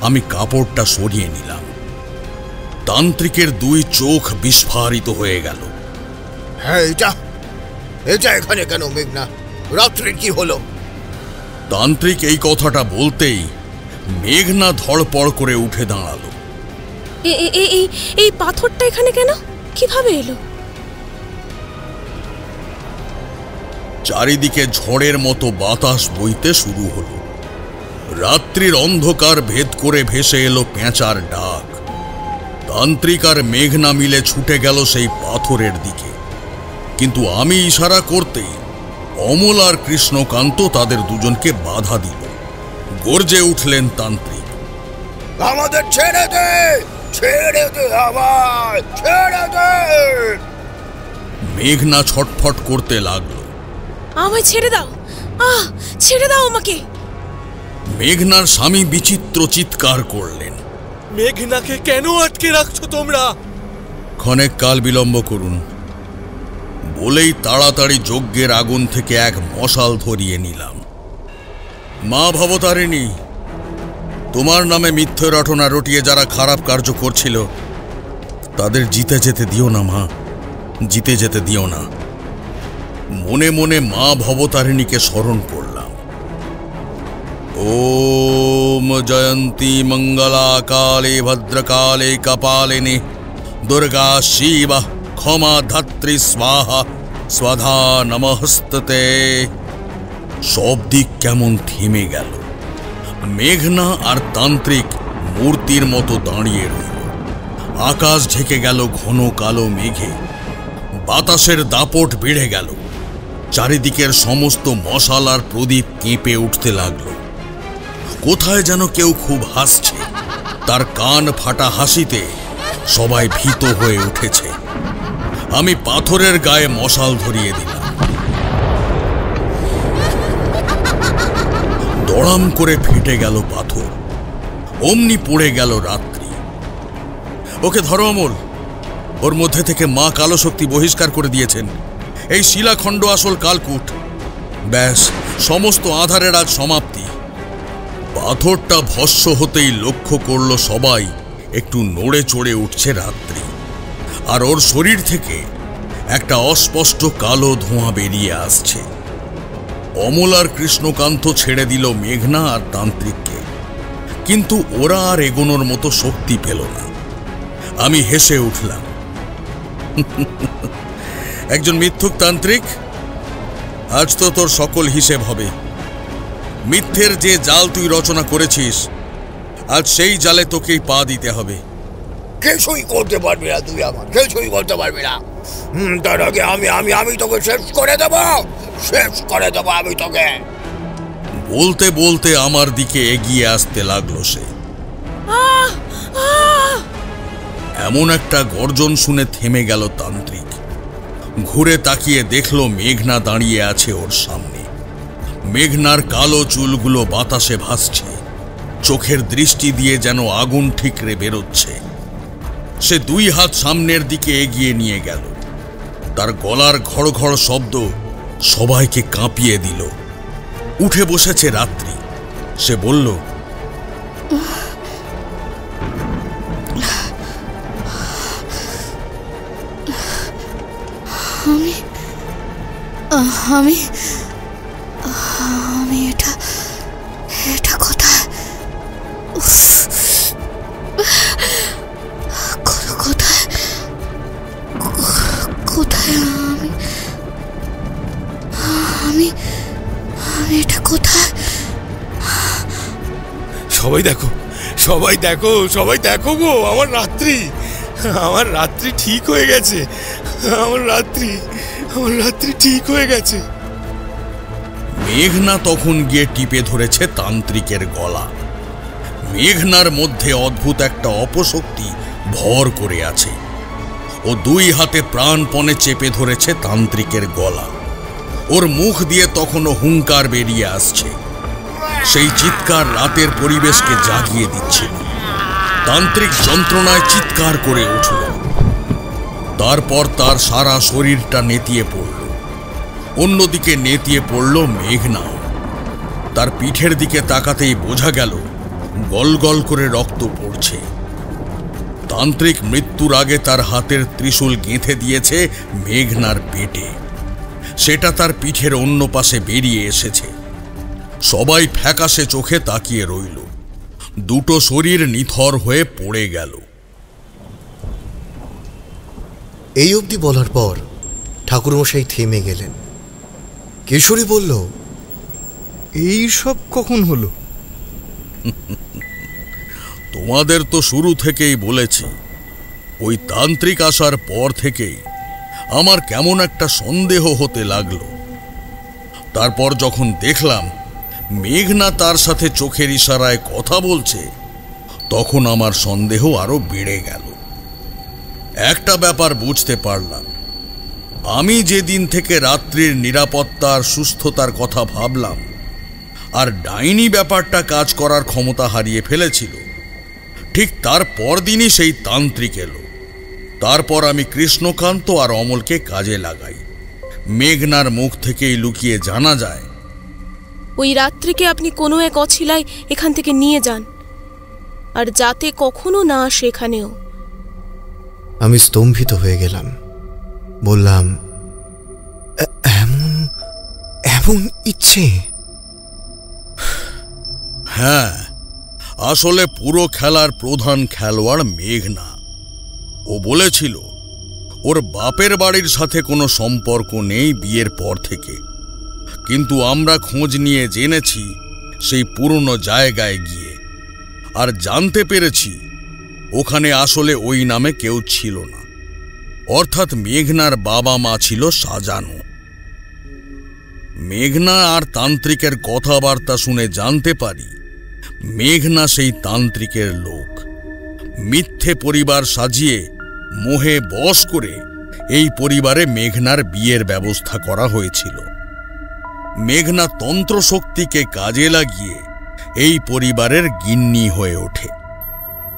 Speaker 5: আমি কাপড়টা সরিয়ে নিলাম। তান্ত্রিকের দুই চোখ বিস্ফারিত হয়ে গেল।
Speaker 12: হ্যাঁ, এটা এখানে কেন মেঘনা? রাত্রে কি হলো?
Speaker 5: তান্ত্রিক এই কথাটা বলতেই মেঘনা ধড়পড় করে উঠে দাঁড়ালো।
Speaker 8: এই পাথরটা এখানে কেন? কিভাবে এলো?
Speaker 5: চারিদিকে ঝড়ের মতো বাতাস বইতে শুরু হলো। রাত্রির অন্ধকার ভেদ করে ভেসে এলো পেঁচার ডাক। তান্ত্রিক আর মেঘনা মিলে ছুটে গেল সেই পাথরের দিকে, কিন্তু আমি ইশারা করতেই অমল আর কৃষ্ণকান্ত তাদের দুজনকে বাধা দিল। গর্জে উঠলেন তান্ত্রিক,
Speaker 12: আমাদের ছেড়ে দে, ছেড়ে দে, আমায় ছেড়ে দে।
Speaker 5: মেঘনা ছটফট করতে লাগলো,
Speaker 8: আমায় ছেড়ে দাও, ছেড়ে দাও আমাকে।
Speaker 5: মেঘনার স্বামী বিচিত্র চিৎকার করলেন,
Speaker 6: মেঘনাকে কেন আটকে রাখছো তোমরা?
Speaker 5: ক্ষণেক কাল বিলম্ব করুন। বলেই তাড়াতাড়ি যজ্ঞের আগুন থেকে এক মশাল ধরিয়ে নিলাম। মা ভবতারিণী, তোমার নামে মিথ্যে রটনা রটিয়ে যারা খারাপ কার্য করছিল তাদের জিতে যেতে দিও না মা, জিতে যেতে দিও না। মনে মনে মা ভবতারিণীকে স্মরণ করলাম। ওম জয়ন্তী মঙ্গলা কালে ভদ্রকালে কপালিনী দুর্গা শিবা ক্ষমা ধাত্রী স্বাহা স্বধা নমস্তুতে। সব দিক কেমন থেমে গেল। মেঘনা আর তান্ত্রিক মূর্তির মতো দাঁড়িয়ে রইল। আকাশ ঢেকে গেল ঘন কালো মেঘে। বাতাসের দাপট বেড়ে গেল। চারিদিকের সমস্ত মশাল আর প্রদীপ কেঁপে উঠতে লাগল। কোথায় যেন কেউ খুব হাসছে। তার কান ফাটা হাসিতে সবাই ভীত হয়ে উঠেছে। আমি পাথরের গায়ে মশাল ধরিয়ে দিলাম। দড়াম করে ফেটে গেল পাথর। অমনি পড়ে গেল রাত্রি। ওকে ধরো অমল, ওর মধ্যে থেকে মা কালো শক্তি বহিষ্কার করে দিয়েছেন। এই শিলাখণ্ড আসল কালকূট। ব্যাস, সমস্ত আধারের আজ সমাপ্তি। পাথরটা ভস্ম হতেই লক্ষ্য করল সবাই একটু নড়ে চড়ে উঠছে রাত্রি, আর ওর শরীর থেকে একটা অস্পষ্ট কালো ধোঁয়া বেরিয়ে আসছে। অমল আর কৃষ্ণকান্ত ছেড়ে দিল মেঘনা আর তান্ত্রিককে, কিন্তু ওরা আর এগোনোর মতো শক্তি পেল না। আমি হেসে উঠলাম, একজন মিথ্যুক তান্ত্রিক, আজ তো তোর সকল হিসেব হবে। মিথ্যের যে জাল তুই রচনা করেছিস, আজ সেই জালে তোকেই পা দিতে হবে।
Speaker 12: কিছুই করতে পারবি না তুই আমার, কিছুই করতে পারবি না। তার আগে আমি তোকে শেষ করে দেব, শেষ করে দেব আমি তোকে।
Speaker 5: বলতে বলতে আমার দিকে এগিয়ে আসতে লাগলো সে। এমন একটা গর্জন শুনে থেমে গেল তান্ত্রিক। ঘুরে তাকিয়ে দেখলো মেঘনা দাঁড়িয়ে আছে ওর সামনে। মেঘনার কালো চুলগুলো বাতাসে ভাসছে, চোখের দৃষ্টি দিয়ে যেন আগুন ঠিকরে বেরোচ্ছে। সে দুই হাত সামনের দিকে এগিয়ে নিয়ে গেল। তার গলার ঘড়ঘড় শব্দ সবাইকে কাঁপিয়ে দিল। উঠে বসেছে রাত্রি। সে বলল,
Speaker 2: আমি এটা কোথায়? কোথায় আমি এটা কোথায়?
Speaker 9: সবাই দেখো, সবাই দেখো, সবাই দেখো গো, আমার রাত্রি ঠিক হয়ে গেছে। আমার রাত্রি ঠিক হয়ে গেছে।
Speaker 5: মেঘনা তখন গিয়ে টিপে ধরেছে তান্ত্রিকের গলা। মেঘনার মধ্যে অদ্ভুত একটা অপশক্তি ভর করে আছে। ও দুই হাতে প্রাণপণে চেপে ধরেছে তান্ত্রিকের গলা। ওর মুখ দিয়ে তখনও হুঙ্কার বেরিয়ে আসছে। সেই চিৎকার রাতের পরিবেশকে জাগিয়ে দিচ্ছিল। তান্ত্রিক যন্ত্রণায় চিৎকার করে উঠল। তারপর তার সারা শরীরটা নেতিয়ে পড়ল। অন্যদিকে নেতিয়ে পড়ল মেঘনা। তার পিঠের দিকে তাকাতেই বোঝা গেল গলগল করে রক্ত পড়ছে। তান্ত্রিক মৃত্যুর আগে তার হাতের ত্রিশূল গেঁথে দিয়েছে মেঘনার পেটে। সেটা তার পিঠের অন্য পাশে বেরিয়ে এসেছে। সবাই ফ্যাকাশে চোখে তাকিয়ে রইল। দুটো শরীর নিথর হয়ে পড়ে গেল।
Speaker 1: এই অবধি বলার পর ঠাকুরমশাই থেমে গেলেন। কেশরী বলল,
Speaker 14: এই সব কখন হলো?
Speaker 5: তোমাদের তো শুরু থেকেই বলেছি, ওই তান্ত্রিক আসার পর থেকেই আমার কেমন একটা সন্দেহ হতে লাগলো। তারপর যখন দেখলাম মেঘনা তার সাথে চোখের ইশারায় কথা বলছে, তখন আমার সন্দেহ আরো বেড়ে গেল। একটা ব্যাপার বুঝতে পারলাম, আমি যেদিন থেকে রাত্রির নিরাপত্তা আর সুস্থতার কথা ভাবলাম, আর ডাইনি ব্যাপারটা কাজ করার ক্ষমতা হারিয়ে ফেলেছিল, ঠিক তার পরদিনই সেই তান্ত্রিক এলো। তারপর আমি কৃষ্ণকান্ত আর অমলকে কাজে লাগাই। মেঘনার মুখ থেকেই লুকিয়ে জানা যায়।
Speaker 8: ওই রাত্রিকে আপনি কোনো এক অছিলায় এখান থেকে নিয়ে যান, আর যাতে কখনো না আসে এখানেও।
Speaker 1: আমি স্তম্ভিত হয়ে গেলাম। বললাম, এমন ইচ্ছে?
Speaker 5: হ্যাঁ, আসলে পুরো খেলার প্রধান খেলোয়াড় মেঘনা। ও বলেছিল ওর বাপের বাড়ির সাথে কোনো সম্পর্ক নেই বিয়ের পর থেকে, কিন্তু আমরা খোঁজ নিয়ে জেনেছি সেই পুরনো জায়গায় গিয়ে, আর জানতে পেরেছি ওখানে আসলে ওই নামে কেউ ছিল না। অর্থাৎ মেঘনার বাবা মা ছিল সাজানো। মেঘনা আর তান্ত্রিকের কথাবার্তা শুনে জানতে পারি মেঘনা সেই তান্ত্রিকের লোক। মিথ্যে পরিবার সাজিয়ে মোহে বশ করে এই পরিবারে মেঘনার বিয়ের ব্যবস্থা করা হয়েছিল। মেঘনা তন্ত্রশক্তিকে কাজে লাগিয়ে এই পরিবারের গিন্নি হয়ে ওঠে।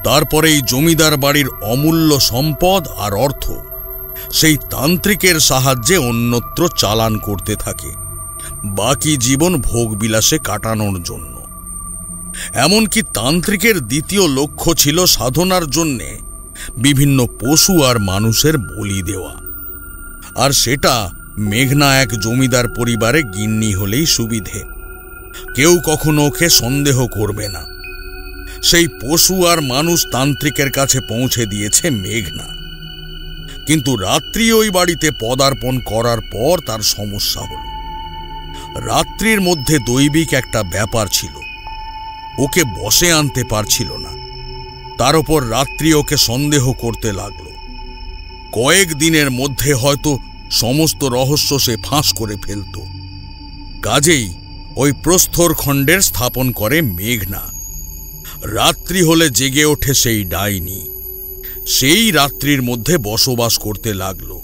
Speaker 5: তারপরে এই জমিদার বাড়ির অমূল্য সম্পদ আর অর্থ সেই তান্ত্রিকের সাহায্যে অন্যত্র চালান করতে থাকে, বাকি জীবন ভোগবিলাসে কাটানোর জন্য। এমনকি তান্ত্রিকের দ্বিতীয় লক্ষ্য ছিল সাধনার জন্যে বিভিন্ন পশু আর মানুষের বলি দেওয়া। আর সেটা মেঘনা এক জমিদার পরিবারে গিন্নি হলেই সুবিধে। কেউ কখনো ওকে সন্দেহ করবে না। সেই পশু আর মানুষ তান্ত্রিকের কাছে পৌঁছে দিয়েছে মেঘনা। কিন্তু রাত্রি ওই বাড়িতে পদার্পণ করার পর তার সমস্যা হল। রাত্রির মধ্যে দৈবিক একটা ব্যাপার ছিল, ওকে বশে আনতে পারছিল না। তার উপর রাত্রি ওকে সন্দেহ করতে লাগলো। কয়েক দিনের মধ্যে হয়তো সমস্ত রহস্য সে ফাঁস করে ফেলত। কাজেই ওই প্রস্তর খণ্ডের স্থাপন করে মেঘনা। রাত্রি হলে জেগে ওঠে সেই ডাইনি। সেই রাত্রির মধ্যে বসবাস করতে লাগলো।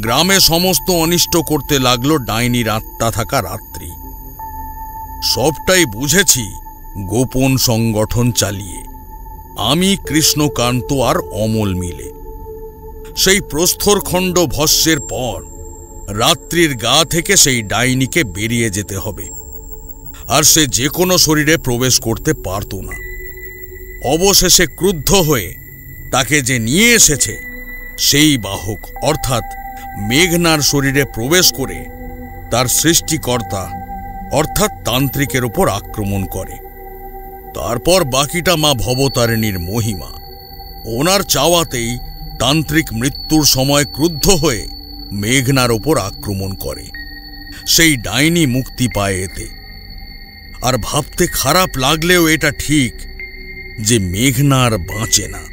Speaker 5: গ্রামে সমস্ত অনিষ্ট করতে লাগলো ডাইনির আত্মা থাকা রাত্রি। সবটাই বুঝেছি গোপন সংগঠন চালিয়ে, আমি, কৃষ্ণকান্ত আর অমল মিলে। সেই প্রস্তরখণ্ড ভস্মের পর রাত্রির গা থেকে সেই ডাইনিকে বেরিয়ে যেতে হবে, আর সে যে কোনো শরীরে প্রবেশ করতে পারত না। অবশেষে ক্রুদ্ধ হয়ে তাকে যে নিয়ে এসেছে সেই বাহক অর্থাৎ মেঘনার শরীরে প্রবেশ করে তার সৃষ্টিকর্তা অর্থাৎ তান্ত্রিকের উপর আক্রমণ করে। তারপর বাকিটা মা ভবতারিণীর মহিমা। ওনার চাওয়াতেই তান্ত্রিক মৃত্যুর সময় ক্রুদ্ধ হয়ে মেঘনার ওপর আক্রমণ করে। সেই ডাইনি মুক্তি পায় এতে। আর ভাবতে খারাপ লাগলেও এটা ঠিক যে মেঘনা আর বাঁচে না।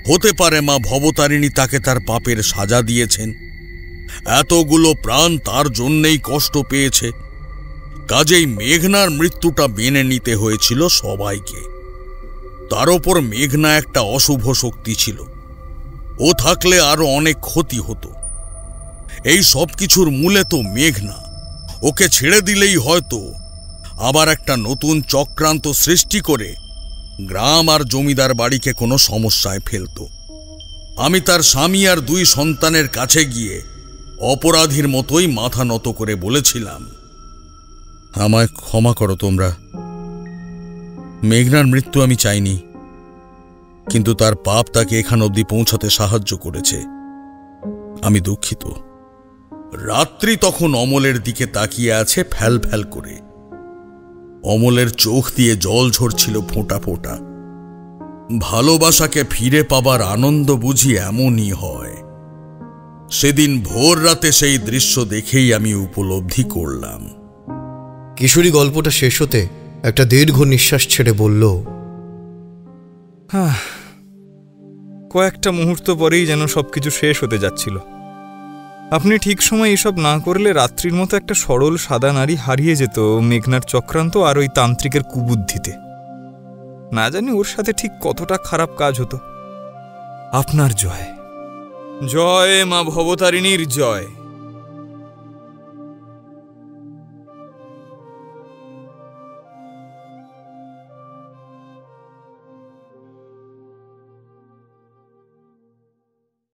Speaker 5: হতে পারে মা ভবতারিণী তাকে তার পাপের সাজা দিয়েছেন, এতগুলো প্রাণ তার জন্যেই কষ্ট পেয়েছে, কাজেই মেঘনার মৃত্যুটা মেনে নিতে হয়েছিল সবাইকে। তার ওপর মেঘনা একটা অশুভ শক্তি ছিল, ও থাকলে আরো অনেক ক্ষতি হতো। এই সব কিছুর মূলে তো মেঘনা। ওকে ছেড়ে দিলেই হয়তো আবার একটা নতুন চক্রান্ত সৃষ্টি করে গ্রাম আর জমিদার বাড়িকে কোনো সমস্যায় ফেলত। আমি তার স্বামী আর 2 সন্তানের কাছে গিয়ে অপরাধীর মতোই মাথা নত করে বলেছিলাম, আমায় ক্ষমা করো তোমরা। মেঘনার মৃত্যু আমি চাইনি, কিন্তু তার পাপ তাকে এখান অবধি পৌঁছাতে সাহায্য করেছে। আমি দুঃখিত। রাত্রি তখন অমলের দিকে তাকিয়ে আছে ফ্যাল ফ্যাল করে। অমলের চোখ দিয়ে জল ঝরছিল ফোঁটা ফোঁটা। ভালোবাসাকে ফিরে পাবার আনন্দ বুঝি এমনই হয়। সেদিন ভোর রাতে সেই দৃশ্য দেখেই আমি উপলব্ধি করলাম।
Speaker 1: কিশোরী গল্পটা শেষ হতে একটা দীর্ঘ নিঃশ্বাস ছেড়ে বলল,
Speaker 14: কয়েকটা মুহূর্ত পরেই যেন সবকিছু শেষ হতে যাচ্ছিল। আপনি ঠিক সময় এসব না করলে রাত্রির মতো একটা সরল সাদা নারী হারিয়ে যেত মেঘনার চক্রান্ত আর ওই তান্ত্রিকের কুবুদ্ধিতে। না জানি ওর সাথে ঠিক কতটা খারাপ কাজ হতো। আপনার জয়, জয় মা ভবতারিণীর জয়।